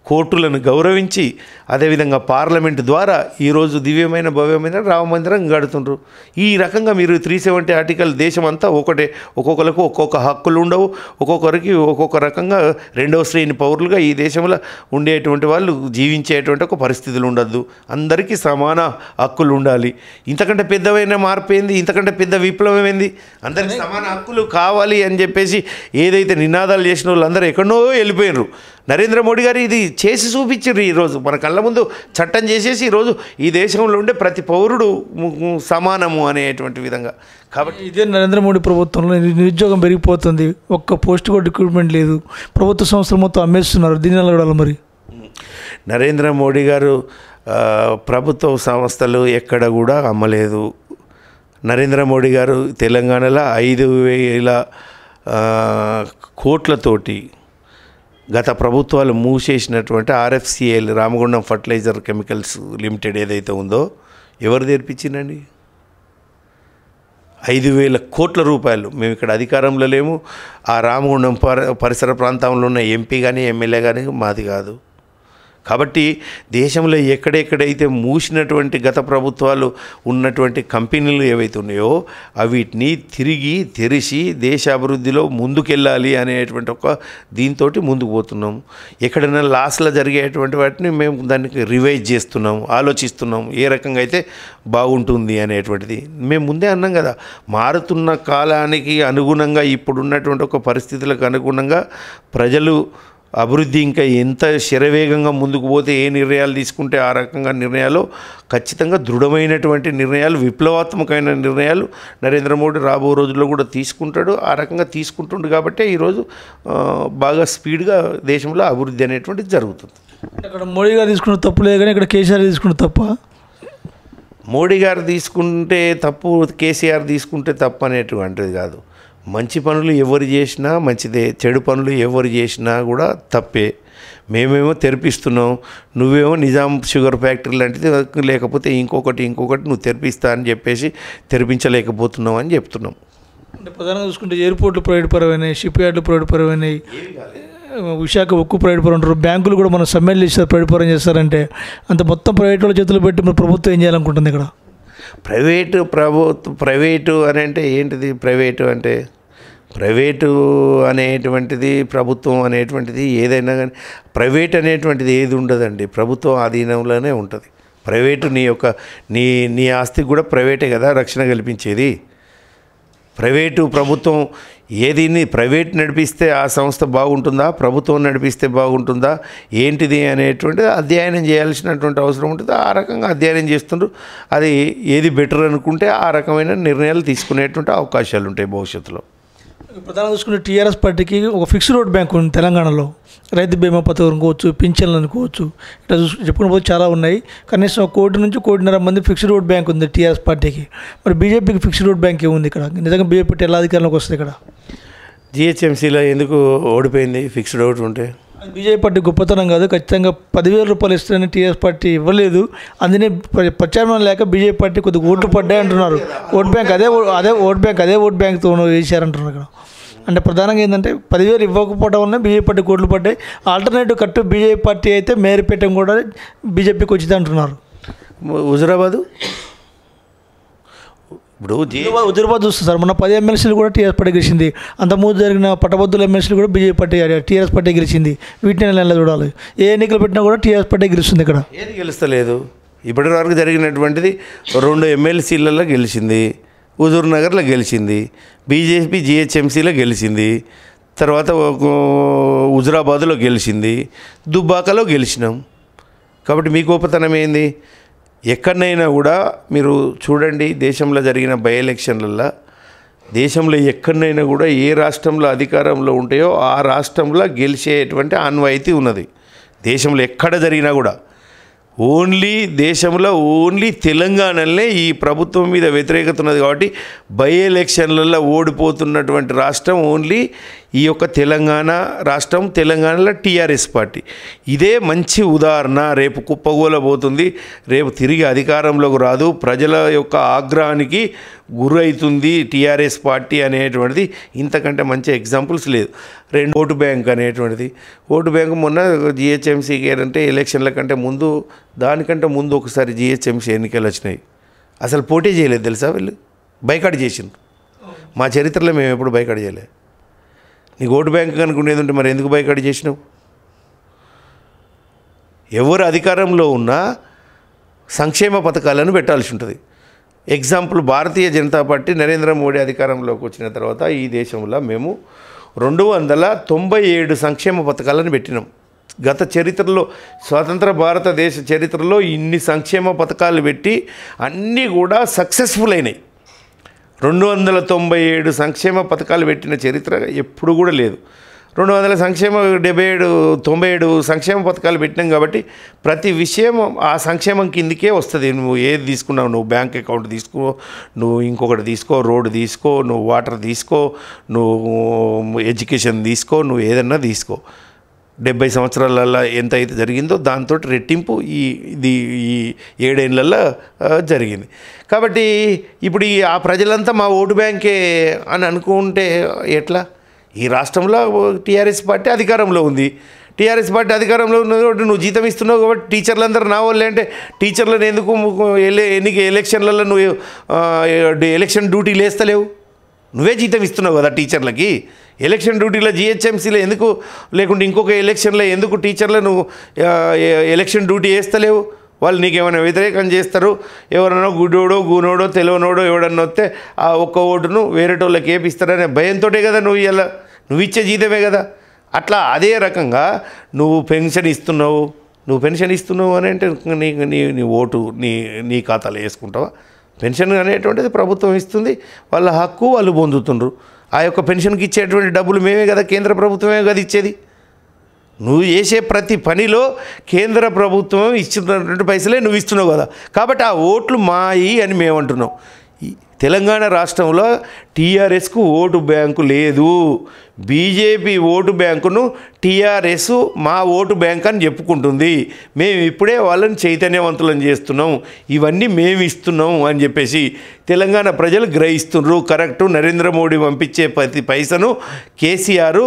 కోర్టులను గౌరవించి అదేవిధంగా పార్లమెంటు ద్వారా ఈరోజు దివ్యమైన భవ్యమైన రామ మందిరం కడుతుండ్రు. ఈ రకంగా మీరు 370 ఆర్టికల్ దేశం అంతా ఒకటే, ఒక్కొక్కరికి ఒక్కొక్క హక్కులు ఉండవు, ఒక్కొక్కరికి ఒక్కొక్క రకంగా రెండవ శ్రేణి పౌరులుగా ఈ దేశంలో ఉండేటువంటి వాళ్ళు జీవించేటువంటి ఒక పరిస్థితులు ఉండద్దు, అందరికీ సమాన హక్కులు ఉండాలి. ఇంతకంటే పెద్దమైన మార్పు ఏంది, ఇంతకంటే పెద్ద విప్లవం ఏంది? అందరికీ సమాన హక్కులు కావాలి అని చెప్పేసి ఏదైతే నినాదాలు చేసిన వాళ్ళందరూ ఎక్కడో వెళ్ళిపోయినారు. నరేంద్ర మోడీ గారు ఇది చేసి చూపించారు. ఈరోజు మన కళ్ళ ముందు చట్టం చేసేసి ఈరోజు ఈ దేశంలో ఉండే ప్రతి పౌరుడు సమానము అనేటువంటి విధంగా. కాబట్టి ఇదే నరేంద్ర మోడీ ప్రభుత్వంలో నిరుద్యోగం పెరిగిపోతుంది, ఒక్క పోస్ట్ కూడా రిక్రూట్మెంట్ లేదు, ప్రభుత్వ సంస్థలు మొత్తం అమ్మేస్తున్నారు. దీని వల్ల మరి నరేంద్ర మోడీ గారు ప్రభుత్వ సంస్థలు ఎక్కడ కూడా అమ్మలేదు. నరేంద్ర మోడీ గారు తెలంగాణలో 5,000 కోట్లతోటి గత ప్రభుత్వాలు మూసేసినటువంటి RFCL Ramagundam fertilizer chemicals limited ఏదైతే ఉందో ఎవరు తెరిపించిందండి? 5,000 కోట్ల రూపాయలు. మేము ఇక్కడ అధికారంలో లేము, ఆ రామగుండం పరిసర ప్రాంతంలో ఉన్న ఎంపీ కానీ ఎమ్మెల్యే కానీ మాది కాదు. కాబట్టి దేశంలో ఎక్కడెక్కడైతే మూసినటువంటి గత ప్రభుత్వాలు ఉన్నటువంటి కంపెనీలు ఏవైతే ఉన్నాయో వీటిని తిరిగి తెరిచి దేశ అభివృద్ధిలో ముందుకెళ్ళాలి అనేటువంటి ఒక దీంతో ముందుకు పోతున్నాం. ఎక్కడైనా లాస్లో జరిగేటువంటి వాటిని మేము దానికి రివైజ్ చేస్తున్నాం, ఆలోచిస్తున్నాం ఏ రకంగా అయితే బాగుంటుంది అనేటువంటిది. మేము ముందే అన్నాం కదా, మారుతున్న కాలానికి అనుగుణంగా ఇప్పుడున్నటువంటి ఒక పరిస్థితులకు అనుగుణంగా ప్రజలు అభివృద్ధి ఇంకా ఎంత శరవేగంగా ముందుకు పోతే ఏ నిర్ణయాలు తీసుకుంటే ఆ రకంగా నిర్ణయాలు ఖచ్చితంగా దృఢమైనటువంటి నిర్ణయాలు, విప్లవాత్మకమైన నిర్ణయాలు నరేంద్ర మోడీ రాబో రోజుల్లో కూడా తీసుకుంటాడు. ఆ రకంగా తీసుకుంటుండు కాబట్టి ఈరోజు బాగా స్పీడ్గా దేశంలో అభివృద్ధి అనేటువంటిది జరుగుతుంది. అక్కడ మోడీ గారు తీసుకున్న తప్పు లేదు కానీ ఇక్కడ కేసీఆర్ తీసుకున్న తప్ప? మోడీ గారు తీసుకుంటే తప్పు, కేసీఆర్ తీసుకుంటే తప్పు అనేటువంటిది కాదు. మంచి పనులు ఎవరు చేసినా మంచిదే, చెడు పనులు ఎవరు చేసినా కూడా తప్పే. మేమేమో తెరిపిస్తున్నాం, నువ్వేమో నిజాం షుగర్ ఫ్యాక్టరీ లాంటిది లేకపోతే ఇంకొకటి నువ్వు తెరిపిస్తా అని చెప్పేసి తెరిపించలేకపోతున్నావు అని చెప్తున్నాం. అంటే ప్రధానంగా చూసుకుంటే ఎయిర్పోర్ట్లు ప్రైవేట్ పరమైనాయి, షిప్ యార్డ్లు ప్రైవేట్ పరమైనాయి, విశాఖ ఉక్కు ప్రైవేట్ పరం అంటారు, బ్యాంకులు కూడా మనం సమ్మెలు చేస్తారు ప్రైవేట్ పరం చేస్తారంటే అంత మొత్తం ప్రైవేట్ వాళ్ళ చేతులు పెట్టి మన ప్రభుత్వం ఏం చేయాలనుకుంటుంది ఇక్కడ? ప్రైవేటు అని అంటే ఏంటిది? ప్రైవేటు అనేటువంటిది ప్రభుత్వం అనేటువంటిది ఏదైనా కానీ ప్రైవేట్ అనేటువంటిది ఏది ఉండదండి, ప్రభుత్వం ఆధీనంలోనే ఉంటుంది. ప్రైవేటు నీ ఆస్తికి కూడా ప్రైవేటే కదా రక్షణ కల్పించేది. ప్రైవేటు ప్రభుత్వం ఏదిని ప్రైవేట్ నడిపిస్తే ఆ సంస్థ బాగుంటుందా, ప్రభుత్వం నడిపిస్తే బాగుంటుందా ఏంటిది అనేటువంటిది అధ్యయనం చేయాల్సినటువంటి అవసరం ఉంటుంది. ఆ రకంగా అధ్యయనం చేస్తుండ్రు. అది ఏది బెటర్ అనుకుంటే ఆ రకమైన నిర్ణయాలు తీసుకునేటువంటి అవకాశాలు ఉంటాయి భవిష్యత్తులో. ప్రధానంగా చూసుకుంటే టీఆర్ఎస్ పార్టీకి ఒక ఫిక్స్డ్ రోడ్ బ్యాంక్ ఉంది తెలంగాణలో. రైతు బీమా పథకం అనుకోవచ్చు, పింఛన్లు అనుకోవచ్చు, ఇట్లా చెప్పుకుని పోతే చాలా ఉన్నాయి. కనీసం 1 కోటి నుంచి 1.5 కోటి మంది ఫిక్స్డ్ రోడ్ బ్యాంక్ ఉంది టీఆర్ఎస్ పార్టీకి. మరి బీజేపీకి ఫిక్స్డ్ రోడ్ బ్యాంక్ ఏముంది ఇక్కడ? నిజంగా బీజేపీ ఎలా అధికారంలోకి వస్తుంది ఇక్కడ? జిహెచ్ఎంసీలో ఎందుకు ఓడిపోయింది ఫిక్స్డ్ రోడ్ ఉంటే? బీజేపీ పార్టీ గొప్పతనం కాదు, ఖచ్చితంగా 10,000 రూపాయలు ఇస్తారని టీఆర్ఎస్ పార్టీ ఇవ్వలేదు. అందుకే ప్రత్యామ్నాయం లేక బీజేపీ పార్టీ కొద్దిగా ఓట్లు పడ్డాయి అంటున్నారు. ఓట్ బ్యాంక్ అదే ఓట్ బ్యాంక్తో వేసారంటున్నారు ఇక్కడ. అంటే ప్రధానంగా ఏంటంటే 10,000 ఇవ్వకపోవడం వల్ల బీజేపీ పార్టీ కోట్లు పడ్డాయి. ఆల్టర్నేటివ్ కట్టు బీజేపీ పార్టీ అయితే మేరపేటం కూడా బీజేపీకి వచ్చింది అంటున్నారు. హుజురాబాద్ హుజురాబాద్ చూస్తుంది సార్, మొన్న 10 ఎమ్మెల్సీలు కూడా టీఆర్ఎస్ పార్టీ గెలిచింది. అంతకుముందు జరిగిన పట్టభద్రుల ఎమ్మెల్సీలు కూడా బీజేపీ పార్టీ టీఆర్ఎస్ పార్టీ గెలిచింది. వీటిని నెల చూడాలి. ఏ ఎన్నికలు పెట్టినా కూడా టీఆర్ఎస్ పార్టీ గెలుస్తుంది ఇక్కడ. ఏది గెలుస్తలేదు? ఇప్పటి వరకు జరిగినటువంటిది 2 ఎమ్మెల్సీలలో గెలిచింది, హుజూర్ నగర్లో గెలిచింది, బీజేపీ జిహెచ్ఎంసీలో గెలిచింది, తర్వాత హుజురాబాద్లో గెలిచింది, దుబ్బాకలో గెలిచినాం. కాబట్టి మీ గొప్పతనం ఏంది? ఎక్కడైనా కూడా మీరు చూడండి, దేశంలో జరిగిన బై ఎలక్షన్లలో దేశంలో ఎక్కడైనా కూడా ఏ రాష్ట్రంలో అధికారంలో ఉంటాయో ఆ రాష్ట్రంలో గెలిచేటువంటి ఆన్వాయితీ ఉన్నది. దేశంలో ఎక్కడ జరిగినా కూడా దేశంలో ఓన్లీ తెలంగాణలోనే ఈ ప్రభుత్వం మీద వ్యతిరేకత ఉన్నది. కాబట్టి బై ఎలక్షన్లలో ఓడిపోతున్నటువంటి రాష్ట్రం ఓన్లీ ఈ యొక్క తెలంగాణ రాష్ట్రం, తెలంగాణలో టీఆర్ఎస్ పార్టీ. ఇదే మంచి ఉదాహరణ. రేపు కుప్పగూలబోతుంది, రేపు తిరిగి అధికారంలోకి రాదు, ప్రజల యొక్క ఆగ్రహానికి గురైతుంది టీఆర్ఎస్ పార్టీ అనేటువంటిది. ఇంతకంటే మంచి ఎగ్జాంపుల్స్ లేదు. రెండు ఓటు బ్యాంక్ అనేటువంటిది. ఓటు బ్యాంకు మొన్న జిహెచ్ఎంసీకి ఏంటంటే ఎలక్షన్ల కంటే ముందు, దానికంటే ముందు ఒకసారి జిహెచ్ఎంసీ ఎన్నికలు వచ్చినాయి. అసలు పోటీ చేయలేదు తెలుసా, వీళ్ళు బైకాట్ చేసిండ్రు. మా చరిత్రలో మేము ఎప్పుడు బైకాట్ చేయలేదు. నీకు ఓటు బ్యాంక్ అనుకునేది ఉంటే మరి ఎందుకు బైకాట్ చేసినావు? ఎవరు అధికారంలో ఉన్నా సంక్షేమ పథకాలను పెట్టాల్సి ఉంటుంది. ఎగ్జాంపుల్, భారతీయ జనతా పార్టీ నరేంద్ర మోడీ అధికారంలోకి వచ్చిన తర్వాత ఈ దేశంలో మేము 297 సంక్షేమ పథకాలను పెట్టినాం. గత చరిత్రలో, స్వతంత్ర భారతదేశ చరిత్రలో ఇన్ని సంక్షేమ పథకాలు పెట్టి అన్నీ కూడా సక్సెస్ఫుల్ అయినాయి. 297 సంక్షేమ పథకాలు పెట్టిన చరిత్ర ఎప్పుడు కూడా లేదు. 97 సంక్షేమ పథకాలు పెట్టినాం కాబట్టి ప్రతి విషయం ఆ సంక్షేమం కిందికే వస్తుంది. నువ్వు ఏది తీసుకున్నావు, నువ్వు బ్యాంక్ అకౌంట్ తీసుకో, నువ్వు ఇంకొకటి తీసుకో, రోడ్డు తీసుకో, నువ్వు వాటర్ తీసుకో, నువ్వు ఎడ్యుకేషన్ తీసుకో, నువ్వు ఏదన్నా తీసుకో. 70 సంవత్సరాలలో ఎంత అయితే జరిగిందో దాంతో రెట్టింపు ఈ 7 ఏళ్ళల్లో జరిగింది. కాబట్టి ఇప్పుడు ఆ ప్రజలంతా మా ఓటు బ్యాంకే అని అనుకుంటే ఎట్లా? ఈ రాష్ట్రంలో టీఆర్ఎస్ పార్టీ అధికారంలో ఉంది. టీఆర్ఎస్ పార్టీ అధికారంలో ఉన్నది కాబట్టి నువ్వు జీతం ఇస్తున్నావు కాబట్టి టీచర్లందరూ నా వాళ్ళే అంటే టీచర్లను ఎందుకు ఎలక్షన్లలో నువ్వు ఎలక్షన్ డ్యూటీలు వేస్తలేవు? నువ్వే జీతం ఇస్తున్నావు కదా టీచర్లకి. ఎలక్షన్ డ్యూటీలో జిహెచ్ఎంసీలో ఎందుకు లేకుంటే ఇంకొక ఎలక్షన్లో ఎందుకు టీచర్లను ఎలక్షన్ డ్యూటీ వేస్తలేవు? వాళ్ళు నీకేమైనా వ్యతిరేకం చేస్తారు. ఎవరన్నా గుడ్డోడో గూనోడో తెలియనోడో ఎవడన్నా వస్తే ఆ ఒక్క ఓటును వేరేటోళ్ళకి వేపిస్తారనే భయంతో కదా నువ్వు ఇచ్చే జీతమే కదా. అట్లా అదే రకంగా నువ్వు పెన్షన్ ఇస్తున్నావు అని అంటే నీ ఓటు నీ ఖాతాలో వేసుకుంటావా? పెన్షన్ అనేటువంటిది ప్రభుత్వం ఇస్తుంది, వాళ్ళ హక్కు వాళ్ళు పొందుతుండ్రు. ఆ యొక్క పెన్షన్కి ఇచ్చేటువంటి డబ్బులు మేమే కదా, కేంద్ర ప్రభుత్వమే కదా ఇచ్చేది. నువ్వు చేసే ప్రతి పనిలో కేంద్ర ప్రభుత్వం ఇచ్చినటువంటి పైసలే నువ్వు ఇస్తున్నావు కదా. కాబట్టి ఆ ఓట్లు మాయి అని మేము అంటున్నాం. తెలంగాణ రాష్ట్రంలో టీఆర్ఎస్కు ఓటు బ్యాంకు లేదు. బీజేపీ ఓటు బ్యాంకును టీఆర్ఎస్ మా ఓటు బ్యాంక్ అని చెప్పుకుంటుంది. మేము ఇప్పుడే వాళ్ళని చైతన్యవంతులను చేస్తున్నాం, ఇవన్నీ మేము ఇస్తున్నాం అని చెప్పేసి తెలంగాణ ప్రజలు గ్రహిస్తున్నారు. కరెక్టు. నరేంద్ర మోడీ పంపించే ప్రతి పైసను కేసీఆర్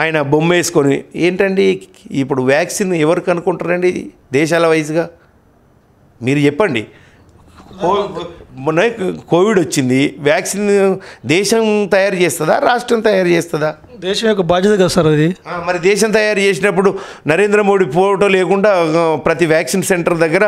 ఆయన బొమ్మ వేసుకొని ఏంటండి ఇప్పుడు వ్యాక్సిన్ ఎవరికి అనుకుంటారండి దేశాల వైజ్గా? మీరు చెప్పండి. మొన్న కోవిడ్ వచ్చింది, వ్యాక్సిన్ దేశం తయారు చేస్తుందా, రాష్ట్రం తయారు చేస్తుందా? దేశం యొక్క బాధ్యత కదా సార్ అది. మరి దేశం తయారు చేసినప్పుడు నరేంద్ర మోడీ ఫోటో లేకుండా ప్రతి వ్యాక్సిన్ సెంటర్ దగ్గర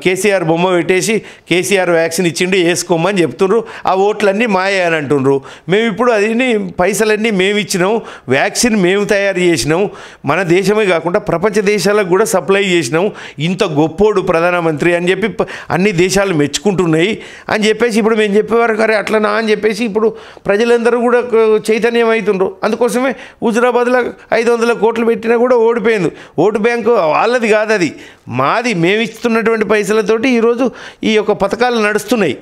కేసీఆర్ బొమ్మ పెట్టేసి కేసీఆర్ వ్యాక్సిన్ ఇచ్చిండు వేసుకోమని చెప్తుండ్రు. ఆ ఓట్లన్నీ మాయే అని అంటుండ్రు. మేము ఇప్పుడు అది పైసలన్నీ మేము ఇచ్చినాం, వ్యాక్సిన్ మేము తయారు చేసినాం, మన దేశమే కాకుండా ప్రపంచ దేశాలకు కూడా సప్లై చేసినాం, ఇంత గొప్పోడు ప్రధానమంత్రి అని చెప్పి అన్ని దేశాలు మెచ్చుకుంటున్నాయి అని చెప్పేసి ఇప్పుడు మేము చెప్పేవారు కానీ అట్లనా అని చెప్పేసి ఇప్పుడు ప్రజలందరూ కూడా చైతన్యం అవుతుండ్రు. అందుకోసమే హుజురాబాద్లో 500 కోట్లు పెట్టినా కూడా ఓడిపోయింది. ఓటు బ్యాంకు వాళ్ళది కాదు, అది మాది. మేము ఇస్తున్నటువంటి పైసలతోటి ఈరోజు ఈ యొక్క పథకాలు నడుస్తున్నాయి,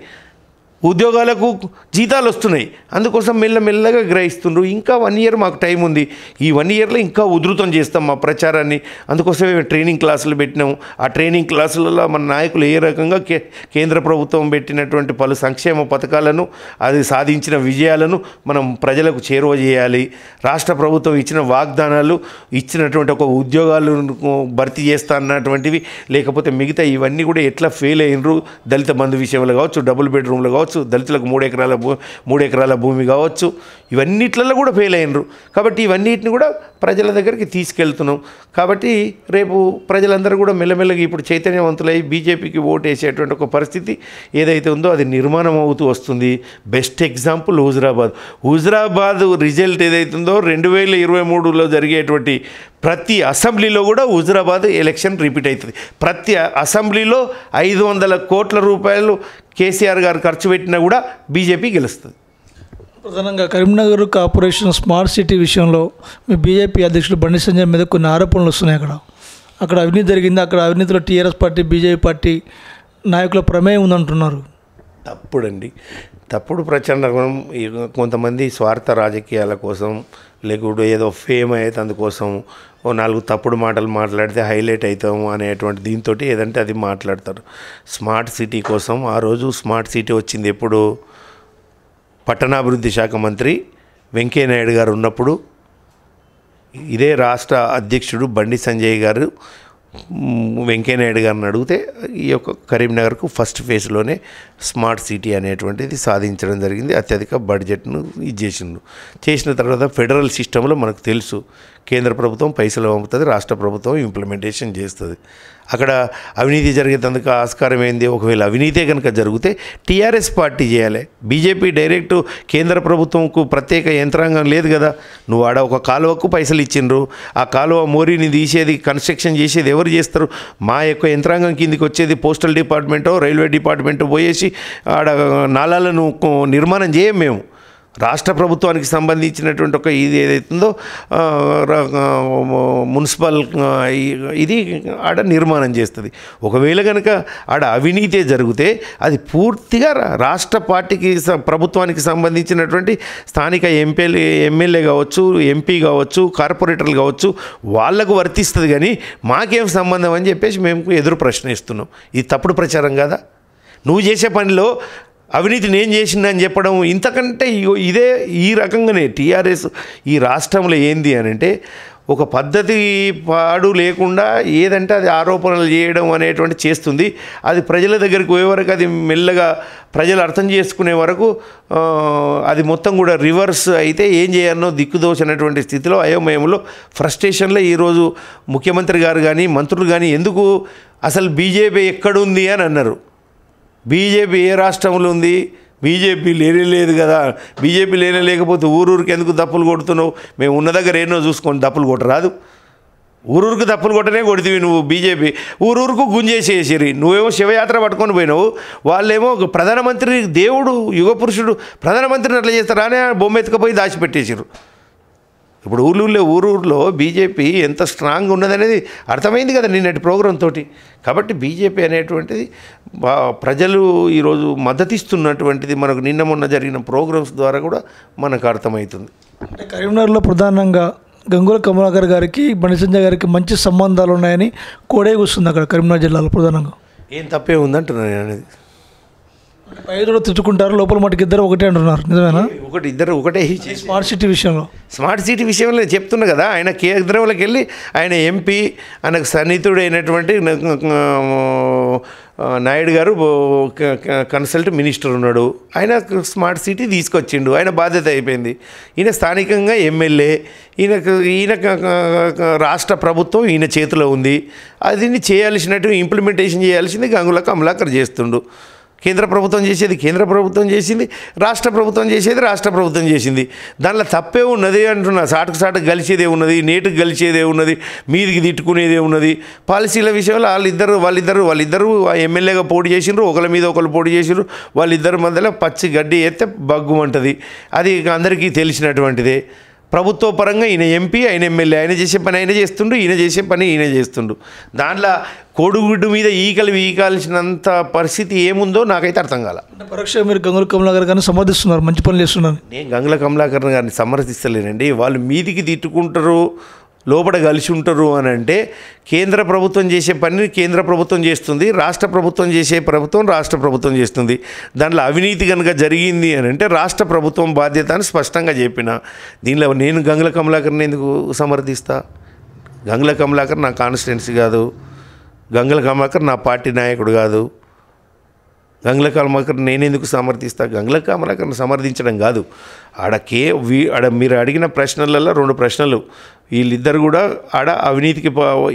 ఉద్యోగాలకు జీతాలు వస్తున్నాయి. అందుకోసం మెల్లమెల్లగా గ్రహిస్తుండ్రు. ఇంకా 1 ఇయర్ మాకు టైం ఉంది. ఈ 1 ఇయర్లో ఇంకా ఉధృతం చేస్తాం మా ప్రచారాన్ని. అందుకోసమే ట్రైనింగ్ క్లాసులు పెట్టినాము. ఆ ట్రైనింగ్ క్లాసులలో మన నాయకులు ఏ రకంగా కేంద్ర ప్రభుత్వం పెట్టినటువంటి పలు సంక్షేమ పథకాలను, అది సాధించిన విజయాలను మనం ప్రజలకు చేరువ చేయాలి. రాష్ట్ర ప్రభుత్వం ఇచ్చిన వాగ్దానాలు, ఇచ్చినటువంటి ఒక ఉద్యోగాలు భర్తీ చేస్తా అన్నటువంటివి, లేకపోతే మిగతా ఇవన్నీ కూడా ఎట్లా ఫెయిల్ అయినరు. దళిత బంధు విషయంలో కావచ్చు, డబుల్ బెడ్రూమ్లో కావచ్చు, దళితులకు 3 ఎకరాల భూమి కావచ్చు, ఇవన్నిట్లలో కూడా ఫెయిల్ అయినరు. కాబట్టి ఇవన్నిటిని కూడా ప్రజల దగ్గరికి తీసుకెళ్తున్నాం. కాబట్టి రేపు ప్రజలందరూ కూడా మెల్లమెల్లగా ఇప్పుడు చైతన్యవంతులై బీజేపీకి ఓటు వేసేటువంటి ఒక పరిస్థితి ఏదైతే ఉందో అది నిర్మాణం అవుతూ వస్తుంది. బెస్ట్ ఎగ్జాంపుల్ హుజురాబాద్ రిజల్ట్ ఏదైతుందో 2023లో జరిగేటువంటి ప్రతి అసెంబ్లీలో కూడా హుజురాబాద్ ఎలక్షన్ రిపీట్ అవుతుంది. ప్రతి అసెంబ్లీలో 500 కోట్ల రూపాయలు కేసీఆర్ గారు ఖర్చు పెట్టినా కూడా బీజేపీ గెలుస్తుంది. ప్రధానంగా కరీంనగర్ కార్పొరేషన్ స్మార్ట్ సిటీ విషయంలో మీ బీజేపీ అధ్యక్షుడు బండి సంజయ్ మీద కొన్ని ఆరోపణలు వస్తున్నాయి. అక్కడ అవినీతి జరిగింది, అక్కడ అవినీతిలో టీఆర్ఎస్ పార్టీ బీజేపీ పార్టీ నాయకుల ప్రమేయం ఉందంటున్నారు. తప్పుడండి. తప్పుడు ప్రచారం కొంతమంది స్వార్థ రాజకీయాల కోసం, లేకపోతే ఏదో ఫేమ్ అయితే అందుకోసం 4 తప్పుడు మాటలు మాట్లాడితే హైలైట్ అవుతాము అనేటువంటి దీంతో ఏదంటే అది మాట్లాడతారు. స్మార్ట్ సిటీ కోసం ఆ రోజు స్మార్ట్ సిటీ వచ్చింది ఎప్పుడు? పట్టణాభివృద్ధి శాఖ మంత్రి వెంకయ్యనాయుడు గారు ఉన్నప్పుడు ఇదే రాష్ట్ర అధ్యక్షుడు బండి సంజయ్ గారు వెంకయ్యనాయుడు గారిని అడిగితే ఈ యొక్క కరీంనగర్కు ఫస్ట్ ఫేజ్లోనే స్మార్ట్ సిటీ అనేటువంటిది సాధించడం జరిగింది. అత్యధిక బడ్జెట్ను చేసిన తర్వాత ఫెడరల్ సిస్టంలో మనకు తెలుసు కేంద్ర ప్రభుత్వం పైసలు పంపుతుంది, రాష్ట్ర ప్రభుత్వం ఇంప్లిమెంటేషన్ చేస్తుంది. అక్కడ అవినీతి జరిగేందుకు ఆస్కారం ఏంది? ఒకవేళ అవినీతే కనుక జరిగితే టీఆర్ఎస్ పార్టీ చేయాలి. బీజేపీ డైరెక్ట్ కేంద్ర ప్రభుత్వంకు ప్రత్యేక యంత్రాంగం లేదు కదా. నువ్వు ఆడ ఒక కాలువకు పైసలు ఇచ్చిండ్రు, ఆ కాలువ మోరీని తీసేది కన్స్ట్రక్షన్ చేసేది ఎవరు చేస్తారు? మా యొక్క యంత్రాంగం కిందికి వచ్చేది పోస్టల్ డిపార్ట్మెంటో రైల్వే డిపార్ట్మెంటో పోయేసి ఆడ నాలాలను నిర్మాణం చేయం మేము. రాష్ట్ర ప్రభుత్వానికి సంబంధించినటువంటి ఒక ఇది ఏదైతుందో మున్సిపల్ ఇది ఆడ నిర్మాణం చేస్తుంది. ఒకవేళ కనుక ఆడ అవినీతి జరిగితే అది పూర్తిగా రాష్ట్ర పార్టీకి ప్రభుత్వానికి సంబంధించినటువంటి స్థానిక ఎమ్మెల్యే కావచ్చు, ఎంపీ కావచ్చు, కార్పొరేటర్లు కావచ్చు, వాళ్లకు వర్తిస్తుంది. కానీ మాకేం సంబంధం అని చెప్పేసి మేము ఎదురు ప్రశ్నిస్తున్నాం. ఇది తప్పుడు ప్రచారం కదా. నువ్వు చేసే పనిలో అవినీతి నేను చేసిందని చెప్పడం ఇంతకంటే ఇదే ఈ రకంగానే టీఆర్ఎస్ ఈ రాష్ట్రంలో ఏంది అని అంటే ఒక పద్ధతి పాడు లేకుండా ఏదంటే అది ఆరోపణలు చేయడం అనేటువంటి చేస్తుంది. అది ప్రజల దగ్గరికి పోయే వరకు అది మెల్లగా ప్రజలు అర్థం చేసుకునే వరకు అది మొత్తం కూడా రివర్స్ అయితే ఏం చేయాలనో దిక్కుదోచినటువంటి స్థితిలో అయోమయంలో ఫ్రస్ట్రేషన్లో ఈరోజు ముఖ్యమంత్రి గారు కానీ మంత్రులు కానీ ఎందుకు అసలు బీజేపీ ఎక్కడుంది అని అన్నారు. బీజేపీ ఏ రాష్ట్రంలో ఉంది? బీజేపీ లేదు కదా. బీజేపీ లేకపోతే ఊరూరికి ఎందుకు దప్పులు కొడుతున్నావు? మేము ఉన్న దగ్గర ఏనో చూసుకొని దప్పులు కొట్టరాదు. ఊరూరికి దప్పులు కొట్టనే కొడుతుంది నువ్వు. బీజేపీ ఊరూరుకు గుంజేసేసిరి. నువ్వేమో శివయాత్ర పట్టుకొని పోయినావు, వాళ్ళేమో ప్రధానమంత్రి దేవుడు యుగపురుషుడు ప్రధానమంత్రిని అట్లా చేస్తారా అని బొమ్మ ఎత్తుకపోయి దాచిపెట్టేసారు. ఇప్పుడు ఊరూరులో బీజేపీ ఎంత స్ట్రాంగ్ ఉన్నదనేది అర్థమైంది కదా నిన్నటి ప్రోగ్రాం తోటి. కాబట్టి బీజేపీ అనేటువంటిది ప్రజలు ఈరోజు మద్దతిస్తున్నటువంటిది మనకు నిన్న మొన్న జరిగిన ప్రోగ్రామ్స్ ద్వారా కూడా మనకు అర్థమవుతుంది. అంటే కరీంనగర్లో ప్రధానంగా గంగుల కమలాకర్ గారికి బండి సంజయ్ గారికి మంచి సంబంధాలు ఉన్నాయని కోడే కూస్తుంది అక్కడ కరీంనగర్ జిల్లాలో ప్రధానంగా. ఏం తప్పే ఉందంటున్నాను నేను అనేది. పైరులో తిట్టుకుంటారు, లోపల మటుకు ఇద్దరు ఒకటే అంటున్నారు. నిజమేనా? ఇద్దరు ఒకటే. స్మార్ట్ సిటీ విషయంలో చెప్తున్నా కదా. ఆయన కేంద్రంలోకి వెళ్ళి ఆయన ఎంపీ ఆయనకు సన్నిహితుడైనటువంటి నాయుడు గారు కన్సల్ట్ మినిస్టర్ ఉన్నాడు. ఆయన స్మార్ట్ సిటీ తీసుకొచ్చిండు, ఆయన బాధ్యత అయిపోయింది. ఈయన స్థానికంగా ఎమ్మెల్యే, ఈయన రాష్ట్ర ప్రభుత్వం ఈయన చేతిలో ఉంది. అది చేయాల్సినట్టు ఇంప్లిమెంటేషన్ చేయాల్సింది గంగుల కమలాకర్ చేస్తుండు. కేంద్ర ప్రభుత్వం చేసేది కేంద్ర ప్రభుత్వం చేసింది, రాష్ట్ర ప్రభుత్వం చేసేది రాష్ట్ర ప్రభుత్వం చేసింది. దానిలో తప్పే ఉన్నది అంటున్నా. సాటుకు గలిచేదే ఉన్నది, నేటుకు గలిచేదే ఉన్నది, మీదికి తిట్టుకునేదే ఉన్నది. పాలసీల విషయంలో వాళ్ళిద్దరు ఎమ్మెల్యేగా పోటీ చేసిండ్రు, ఒకరి మీద ఒకరు పోటీ చేసిండ్రు. వాళ్ళిద్దరి మధ్యలో పచ్చి గడ్డి ఎత్తే బగ్గుమంటుంది. అది అందరికీ తెలిసినటువంటిదే. ప్రభుత్వ పరంగా ఈయన ఎంపీ, ఆయన ఎమ్మెల్యే, ఆయన చేసే పని ఆయన చేస్తుండు, ఈయన చేసే పని ఈయన చేస్తుండు. దాంట్లో కోడిగుడ్డు మీద ఈకాల్సినంత పరిస్థితి ఏముందో నాకైతే అర్థం కాల. పరోక్షంగా మీరు గంగుల కమలాకర్ గారిని సమర్థిస్తున్నారు, మంచి పనులు చేస్తున్నారు. నేను గంగుల కమలాకర్ గారిని సమర్థిస్తలేనండి. వాళ్ళు మీదికి తిట్టుకుంటారు, లోపల కలిసి ఉంటారు అని అంటే కేంద్ర ప్రభుత్వం చేసే పని కేంద్ర ప్రభుత్వం చేస్తుంది, రాష్ట్ర ప్రభుత్వం చేసే రాష్ట్ర ప్రభుత్వం చేస్తుంది. దాంట్లో అవినీతి కనుక జరిగింది అని అంటే రాష్ట్ర ప్రభుత్వం బాధ్యత అని స్పష్టంగా చెప్పిన. దీనిలో నేను గంగుల కమలాకర్ని ఎందుకు సమర్థిస్తా? గంగుల కమలాకర్ నా కాన్స్టిట్యున్సీ కాదు, గంగుల కమలాకర్ నా పార్టీ నాయకుడు కాదు. గంగుల కమలాకర్ నేనెందుకు సమర్థిస్తా? గంగుల కమలాకర్ని సమర్థించడం కాదు. ఆడ మీరు అడిగిన ప్రశ్నలలో 2 ప్రశ్నలు. వీళ్ళిద్దరు కూడా ఆడ అవినీతికి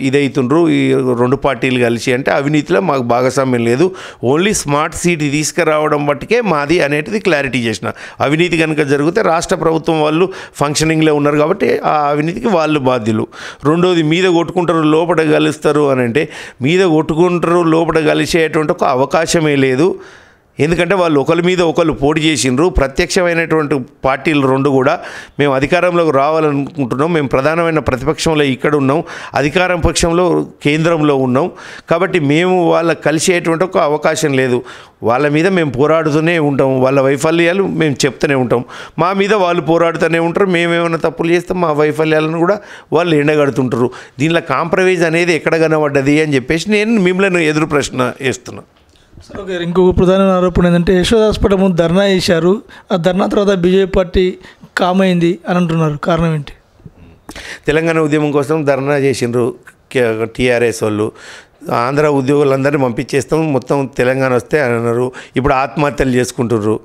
ఇదవుతుండ్రు ఈ 2 పార్టీలు కలిసి అంటే అవినీతిలో మాకు భాగస్వామ్యం లేదు, ఓన్లీ స్మార్ట్ సిటీ తీసుకురావడం బట్టికే మాది అనేటిది క్లారిటీ చేసిన. అవినీతి కనుక జరిగితే రాష్ట్ర ప్రభుత్వం వాళ్ళు ఫంక్షనింగ్లో ఉన్నారు కాబట్టి ఆ అవినీతికి వాళ్ళు బాధ్యులు. రెండోది మీద కొట్టుకుంటారు లోపల కలుస్తారు అని అంటే మీద కొట్టుకుంటారు లోపల కలిసేటువంటి ఒక అవకాశమే లేదు. ఎందుకంటే వాళ్ళు ఒకరి మీద ఒకరు పోటీ చేసిండ్రు. ప్రత్యక్షమైనటువంటి పార్టీలు 2 కూడా మేము అధికారంలోకి రావాలనుకుంటున్నాం, మేము ప్రధానమైన ప్రతిపక్షంలో ఇక్కడ ఉన్నాం, అధికారం పక్షంలో కేంద్రంలో ఉన్నాం. కాబట్టి మేము వాళ్ళ కలిసేటువంటి ఒక అవకాశం లేదు. వాళ్ళ మీద మేము పోరాడుతూనే ఉంటాం, వాళ్ళ వైఫల్యాలు మేము చెప్తూనే ఉంటాం, మా మీద వాళ్ళు పోరాడుతూనే ఉంటారు. మేమేమైనా తప్పులు చేస్తాం, మా వైఫల్యాలను కూడా వాళ్ళు ఎండగడుతుంటారు. దీనిలో కాంప్రమైజ్ అనేది ఎక్కడ కనబడ్డది అని చెప్పేసి నేను మిమ్మల్ని ఎదురు ప్రశ్న వేస్తున్నాను. ఓకే, ఇంకొక ప్రధానమైన ఆరోపణ ఏంటంటే యశోద హాస్పిటల్ ముందు ధర్నా చేశారు, ఆ ధర్నా తర్వాత బీజేపీ పార్టీ కామైంది అని అంటున్నారు. కారణం ఏంటి? తెలంగాణ ఉద్యమం కోసం ధర్నా చేసిండ్రు టీఆర్ఎస్ వాళ్ళు. ఆంధ్ర ఉద్యోగులందరినీ పంపించేస్తాం, మొత్తం తెలంగాణ వస్తే అన్నారు. ఇప్పుడు ఆత్మహత్యలు చేసుకుంటుర్రు.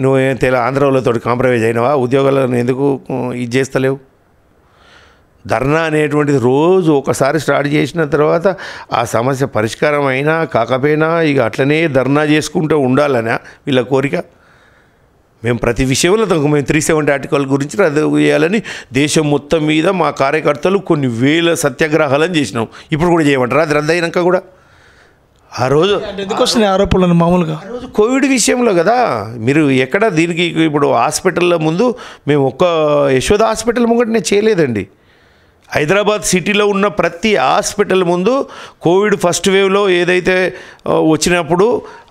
నువ్వు ఆంధ్ర వాళ్ళతో కాంప్రమైజ్ అయినావా? ఉద్యోగాలను ఎందుకు ఇది చేస్తలేవు? ధర్నా అనేటువంటిది రోజు ఒకసారి స్టార్ట్ చేసిన తర్వాత ఆ సమస్య పరిష్కారం అయినా కాకపోయినా ఇక అట్లనే ధర్నా చేసుకుంటూ ఉండాలనా వీళ్ళ కోరిక? మేము ప్రతి విషయంలో మేము 370 ఆర్టికల్ గురించి రద్దు చేయాలని దేశం మొత్తం మీద మా కార్యకర్తలు కొన్ని వేల సత్యాగ్రహాలను చేసినాం. ఇప్పుడు కూడా చేయమంటారా? అది రద్దు అయినాక కూడా ఆ రోజు ఎందుకు వస్తున్నాయి ఆరోపణలు? మామూలుగా ఆ రోజు కోవిడ్ విషయంలో కదా. మీరు ఎక్కడ దీనికి ఇప్పుడు హాస్పిటల్లో ముందు మేము ఒక్క యశోద హాస్పిటల్ ముంగట నేను చేయలేదండి. హైదరాబాద్ సిటీలో ఉన్న ప్రతి హాస్పిటల్ ముందు కోవిడ్ ఫస్ట్ వేవ్లో ఏదైతే వచ్చినప్పుడు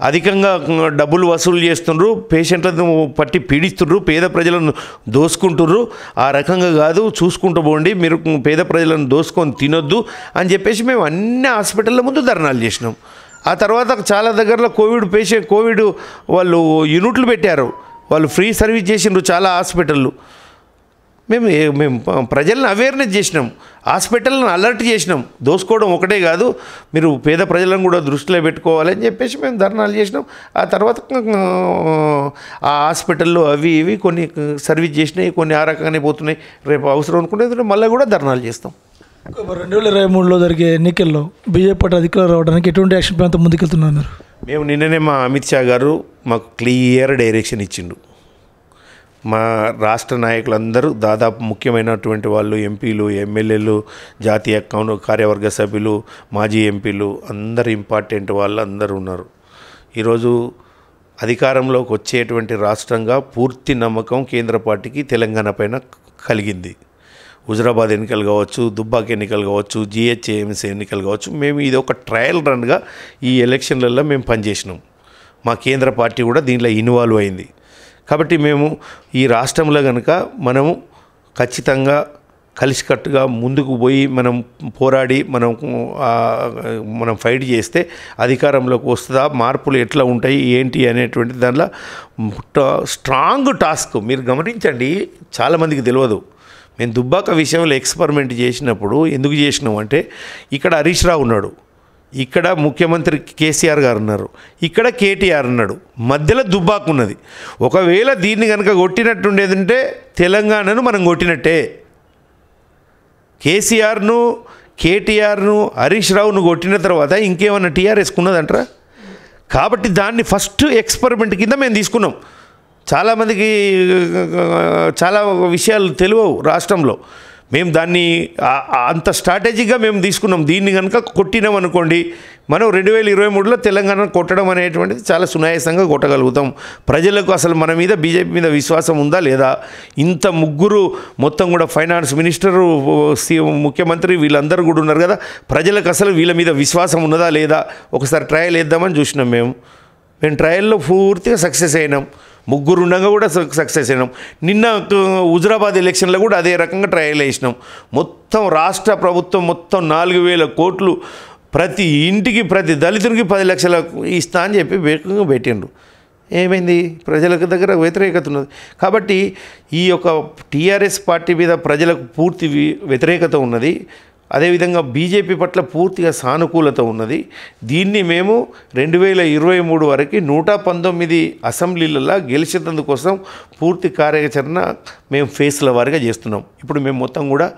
అధికంగా డబ్బులు వసూలు చేస్తుండ్రు, పేషెంట్లను పట్టి పీడిస్తుండ్రు, పేద ప్రజలను దోసుకుంటుర్రు, ఆ రకంగా కాదు చూసుకుంటూ పోండి, మీరు పేద ప్రజలను దోసుకొని తినొద్దు అని చెప్పేసి మేము అన్ని హాస్పిటళ్ళ ముందు ధర్నాలు చేసినాం. ఆ తర్వాత చాలా దగ్గరలో కోవిడ్ వాళ్ళు యూనిట్లు పెట్టారు, వాళ్ళు ఫ్రీ సర్వీస్ చేసిండ్రు చాలా హాస్పిటళ్ళు. మేము ప్రజలను అవేర్నెస్ చేసినాం, హాస్పిటల్ని అలర్ట్ చేసినాం. దోసుకోవడం ఒకటే కాదు, మీరు పేద ప్రజలను కూడా దృష్టిలో పెట్టుకోవాలని చెప్పేసి మేము ధర్నాలు చేసినాం. ఆ తర్వాత ఆ హాస్పిటల్లో అవి ఇవి కొన్ని సర్వీస్ చేసినాయి, కొన్ని ఆ రకంగానే పోతున్నాయి. రేపు అవసరం అనుకుంటే మళ్ళీ కూడా ధర్నాలు చేస్తాం. 2023లో జరిగే ఎన్నికల్లో బీజేపీ పార్టీ అధికారం రావడానికి ఎటువంటి యాక్షన్ ప్లాన్తో ముందుకెళ్తున్నారు మీరు? మేము నిన్ననే మా అమిత్ షా గారు మాకు క్లియర్ డైరెక్షన్ ఇచ్చిండు. మా రాష్ట్ర నాయకులందరూ దాదాపు ముఖ్యమైనటువంటి వాళ్ళు, ఎంపీలు, ఎమ్మెల్యేలు, జాతీయ కార్యవర్గ సభ్యులు, మాజీ ఎంపీలు, అందరు ఇంపార్టెంట్ వాళ్ళు అందరూ ఉన్నారు. ఈరోజు అధికారంలోకి వచ్చేటువంటి రాష్ట్రంగా పూర్తి నమ్మకం కేంద్ర పార్టీకి తెలంగాణ పైన కలిగింది. హుజరాబాద్ ఎన్నికలు కావచ్చు, దుబ్బాక్ ఎన్నికలు కావచ్చు, జిహెచ్ఎంసీ ఎన్నికలు కావచ్చు, మేము ఇది ఒక ట్రయల్ రన్గా ఈ ఎలక్షన్లలో మేము పనిచేసినాం. మా కేంద్ర పార్టీ కూడా దీంట్లో ఇన్వాల్వ్ అయింది. కాబట్టి మేము ఈ రాష్ట్రంలో కనుక మనము ఖచ్చితంగా కలిసికట్టుగా ముందుకు పోయి మనం పోరాడి మనం ఫైట్ చేస్తే అధికారంలోకి వస్తుందా, మార్పులు ఎట్లా ఉంటాయి ఏంటి అనేటువంటి దాంట్లో స్ట్రాంగ్ టాస్క్. మీరు గమనించండి, చాలామందికి తెలియదు. మేము దుబ్బాక విషయంలో ఎక్స్పెరిమెంట్ చేసినప్పుడు ఎందుకు చేసినాం అంటే, ఇక్కడ హరీష్ రావు ఉన్నాడు, ఇక్కడ ముఖ్యమంత్రి కేసీఆర్ గారు ఉన్నారు, ఇక్కడ కేటీఆర్ ఉన్నాడు, మధ్యలో దుబ్బాక ఉన్నది. ఒకవేళ దీన్ని కనుక కొట్టినట్టుండేదంటే తెలంగాణను మనం కొట్టినట్టే. కేసీఆర్ను, కేటీఆర్ను, హరీష్ రావును కొట్టిన తర్వాత ఇంకేమన్నా టీఆర్ఎస్కు ఉన్నదంటారా? కాబట్టి దాన్ని ఫస్ట్ ఎక్స్పెరిమెంట్ కింద మేము తీసుకున్నాం. చాలామందికి చాలా విషయాలు తెలియవు రాష్ట్రంలో. మేము దాన్ని అంత స్ట్రాటజీగా మేము తీసుకున్నాం. దీన్ని కనుక కొట్టినాం అనుకోండి, మనం 2023లో తెలంగాణ కొట్టడం అనేటువంటిది చాలా సునాయాసంగా కొట్టగలుగుతాం. ప్రజలకు అసలు మన మీద, బీజేపీ మీద విశ్వాసం ఉందా లేదా? ఇంత ముగ్గురు మొత్తం కూడా ఫైనాన్స్ మినిస్టరు, ముఖ్యమంత్రి వీళ్ళందరూ కూడా ఉన్నారు కదా, ప్రజలకు అసలు వీళ్ళ మీద విశ్వాసం ఉన్నదా లేదా ఒకసారి ట్రయల్ వేద్దామని చూసినాం. మేము ట్రయల్లో పూర్తిగా సక్సెస్ అయినాం. ముగ్గురు ఉండగా కూడా సక్సెస్ అయినాం. నిన్న హుజరాబాద్ ఎలక్షన్లో కూడా అదే రకంగా ట్రయల్ వేసినాం. మొత్తం రాష్ట్ర ప్రభుత్వం మొత్తం 4,000 కోట్లు ప్రతి ఇంటికి, ప్రతి దళితునికి 10 లక్షల ఇస్తా అని చెప్పి వేగంగా పెట్టిండ్రు. ఏమైంది? ప్రజలకు దగ్గర వ్యతిరేకత ఉన్నది. కాబట్టి ఈ యొక్క టీఆర్ఎస్ పార్టీ మీద ప్రజలకు పూర్తి వ్యతిరేకత ఉన్నది. అదేవిధంగా బీజేపీ పట్ల పూర్తిగా సానుకూలత ఉన్నది. దీన్ని మేము 2023 వరకు 119 అసెంబ్లీలలో గెలిచేందుకోసం పూర్తి కార్యాచరణ మేము ఫేస్ల వారీగా చేస్తున్నాం. ఇప్పుడు మేము మొత్తం కూడా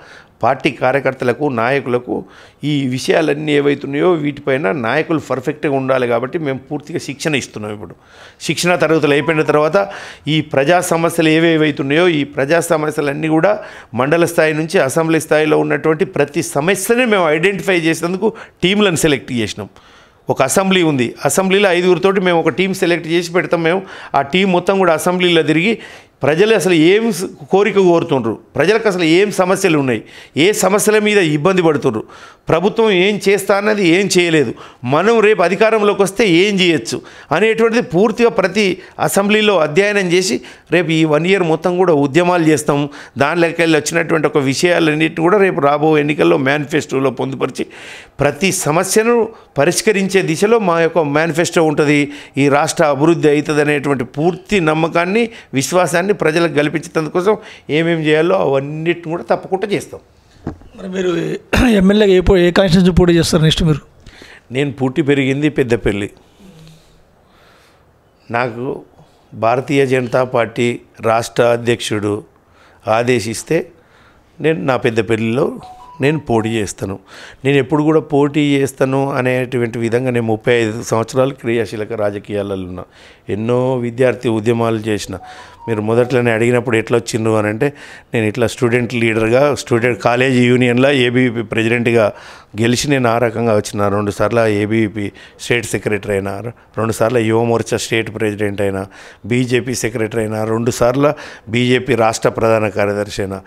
పార్టీ కార్యకర్తలకు, నాయకులకు ఈ విషయాలన్నీ ఏవైతున్నాయో వీటిపైన నాయకులు పర్ఫెక్ట్గా ఉండాలి. కాబట్టి మేము పూర్తిగా శిక్షణ ఇస్తున్నాం. ఇప్పుడు శిక్షణ తరగతులు అయిపోయిన తర్వాత ఈ ప్రజా సమస్యలు ఏవేవైతున్నాయో ఈ ప్రజా సమస్యలన్నీ కూడా మండల స్థాయి నుంచి అసెంబ్లీ స్థాయిలో ఉన్నటువంటి ప్రతి సమస్యని మేము ఐడెంటిఫై చేసేందుకు టీంలను సెలెక్ట్ చేసినాం. ఒక అసెంబ్లీ ఉంది, అసెంబ్లీలో 5గురితోటి మేము ఒక టీం సెలెక్ట్ చేసి పెడతాం. మేము ఆ టీం మొత్తం కూడా అసెంబ్లీలో తిరిగి ప్రజలు అసలు ఏం కోరిక కోరుతుండ్రు, ప్రజలకు అసలు ఏం సమస్యలు ఉన్నాయి, ఏ సమస్యల మీద ఇబ్బంది పడుతుండ్రు, ప్రభుత్వం ఏం చేస్తా అన్నది ఏం చేయలేదు, మనం రేపు అధికారంలోకి వస్తే ఏం చేయొచ్చు అనేటువంటిది పూర్తిగా ప్రతి అసెంబ్లీలో అధ్యయనం చేసి రేపు ఈ 1 ఇయర్ మొత్తం కూడా ఉద్యమాలు చేస్తాం. దానిలోకి వచ్చినటువంటి ఒక విషయాలన్నింటినీ కూడా రేపు రాబో ఎన్నికల్లో మేనిఫెస్టోలో పొందుపరిచి ప్రతి సమస్యను పరిష్కరించే దిశలో మా యొక్క మేనిఫెస్టో ఉంటుంది. ఈ రాష్ట్ర అభివృద్ధి అవుతుంది అనేటువంటి పూర్తి నమ్మకాన్ని, విశ్వాసాన్ని అవకాశాన్ని ప్రజలకు కల్పించేందుకోసం ఏమేమి చేయాలో అవన్నిటిని కూడా తప్పకుండా చేస్తాం. మరి మీరు ఎమ్మెల్యేగా ఏ కాన్స్టిట్యూన్సీ పోటీ చేస్తారు నెక్స్ట్? మీరు నేను పుట్టి పెరిగింది పెద్దపల్లి. నాకు భారతీయ జనతా పార్టీ రాష్ట్ర అధ్యక్షుడు ఆదేశిస్తే నా పెద్దపల్లిలో నేను పోటీ చేస్తాను. నేను ఎప్పుడు కూడా పోటీ చేస్తాను అనేటువంటి విధంగా నేను 35 సంవత్సరాలు క్రియాశీలక రాజకీయాలలో ఉన్నా. ఎన్నో విద్యార్థి ఉద్యమాలు చేసిన. మీరు మొదట్లోనే అడిగినప్పుడు ఎట్లా వచ్చిండ్రు అని అంటే, నేను ఇట్లా స్టూడెంట్ లీడర్గా కాలేజీ యూనియన్లో ఏబీవీపీ ప్రెసిడెంట్గా గెలిచి నేను ఆ రకంగా వచ్చిన. 2 సార్లు ఏబీవీపీ స్టేట్ సెక్రటరీ అయినా, 2 సార్లు యువమోర్చా స్టేట్ ప్రెసిడెంట్ అయినా, బీజేపీ సెక్రటరీ అయినా, 2 సార్లు బీజేపీ రాష్ట్ర ప్రధాన కార్యదర్శి అయినా.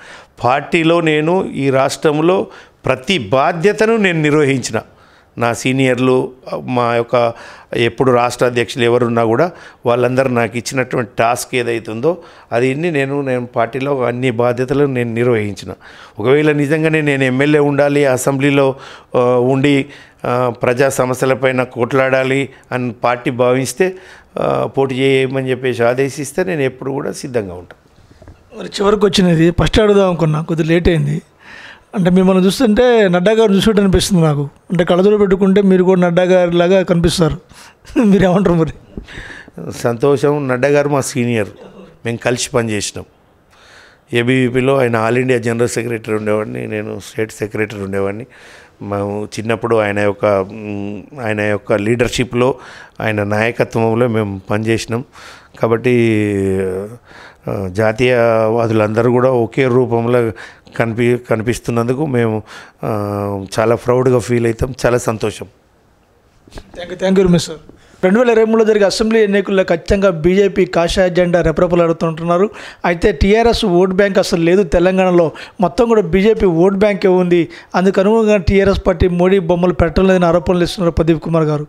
పార్టీలో నేను ఈ రాష్ట్రంలో ప్రతి బాధ్యతను నేను నిర్వహించిన. నా సీనియర్లు, మా యొక్క ఎప్పుడు రాష్ట్ర అధ్యక్షులు ఎవరున్నా కూడా వాళ్ళందరూ నాకు ఇచ్చినటువంటి టాస్క్ ఏదైతుందో అది నేను పార్టీలో అన్ని బాధ్యతలు నేను నిర్వహించిన. ఒకవేళ నిజంగానే నేను ఎమ్మెల్యే ఉండాలి, అసెంబ్లీలో ఉండి ప్రజా సమస్యలపైన కొట్లాడాలి అని పార్టీ భావిస్తే పోటీ చేయమని చెప్పేసి ఆదేశిస్తే నేను ఎప్పుడు కూడా సిద్ధంగా ఉంటాను. మరి చివరికి వచ్చినది ఫస్ట్ అడుగుదాం అనుకున్నా, కొద్దిగా లేట్ అయింది. అంటే మిమ్మల్ని చూస్తుంటే నడ్డా గారు చూసినట్టు అనిపిస్తుంది నాకు. అంటే కళ్ళజోడు పెట్టుకుంటే మీరు కూడా నడ్డా గారి లాగా కనిపిస్తారు. మీరు ఏమంటారు మరి? సంతోషం. నడ్డా గారు మా సీనియర్, మేము కలిసి పనిచేసినాం. ఏబీవీపీలో ఆయన ఆల్ ఇండియా జనరల్ సెక్రటరీ ఉండేవాడిని, నేను స్టేట్ సెక్రటరీ ఉండేవాడిని. మేము చిన్నప్పుడు ఆయన యొక్క లీడర్షిప్లో, ఆయన నాయకత్వంలో మేము పనిచేసినాం. కాబట్టి జాతీయవాదులందరూ కూడా ఒకే రూపంలో కనిపిస్తున్నందుకు మేము చాలా ప్రౌడ్గా ఫీల్ అవుతాం. చాలా సంతోషం. Thank you sir. 2023లో జరిగే అసెంబ్లీ ఎన్నికల్లో ఖచ్చితంగా బీజేపీ కాషాయ జెండా రెపరెపలాడుతుంటున్నారు. అయితే టీఆర్ఎస్ ఓట్ బ్యాంక్ అసలు లేదు తెలంగాణలో, మొత్తం కూడా బీజేపీ ఓట్ బ్యాంకే ఉంది. అందుకు అనుగుణంగా టీఆర్ఎస్ పార్టీ మోడీ బొమ్మలు పెట్టడం లేదని ఆరోపణలు ఇస్తున్నారు ప్రదీప్ కుమార్ గారు.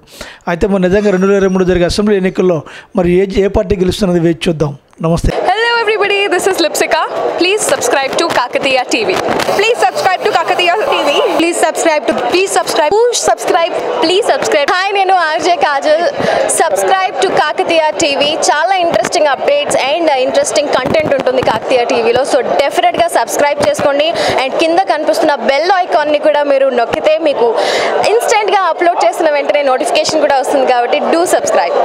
అయితే మరి నిజంగా 2023 జరిగే అసెంబ్లీ ఎన్నికల్లో మరి ఏ పార్టీ గెలుస్తున్నది వేచి చూద్దాం. నమస్తే. Hello everybody, this is Lipsika. Please subscribe to Kakatiya TV. Please subscribe to Kakatiya TV. Please subscribe. Push subscribe. Please subscribe. Hi, nenu RJ Kajal. Subscribe to Kakatiya TV. Chala interesting updates and interesting content untundi Kakatiya TV lo. So definitely ga subscribe cheskondi and kinda kanipustunna bell icon ni kuda meeru nokkite meeku instant ga upload chesina ventane notification kuda vastundi kabatti do subscribe.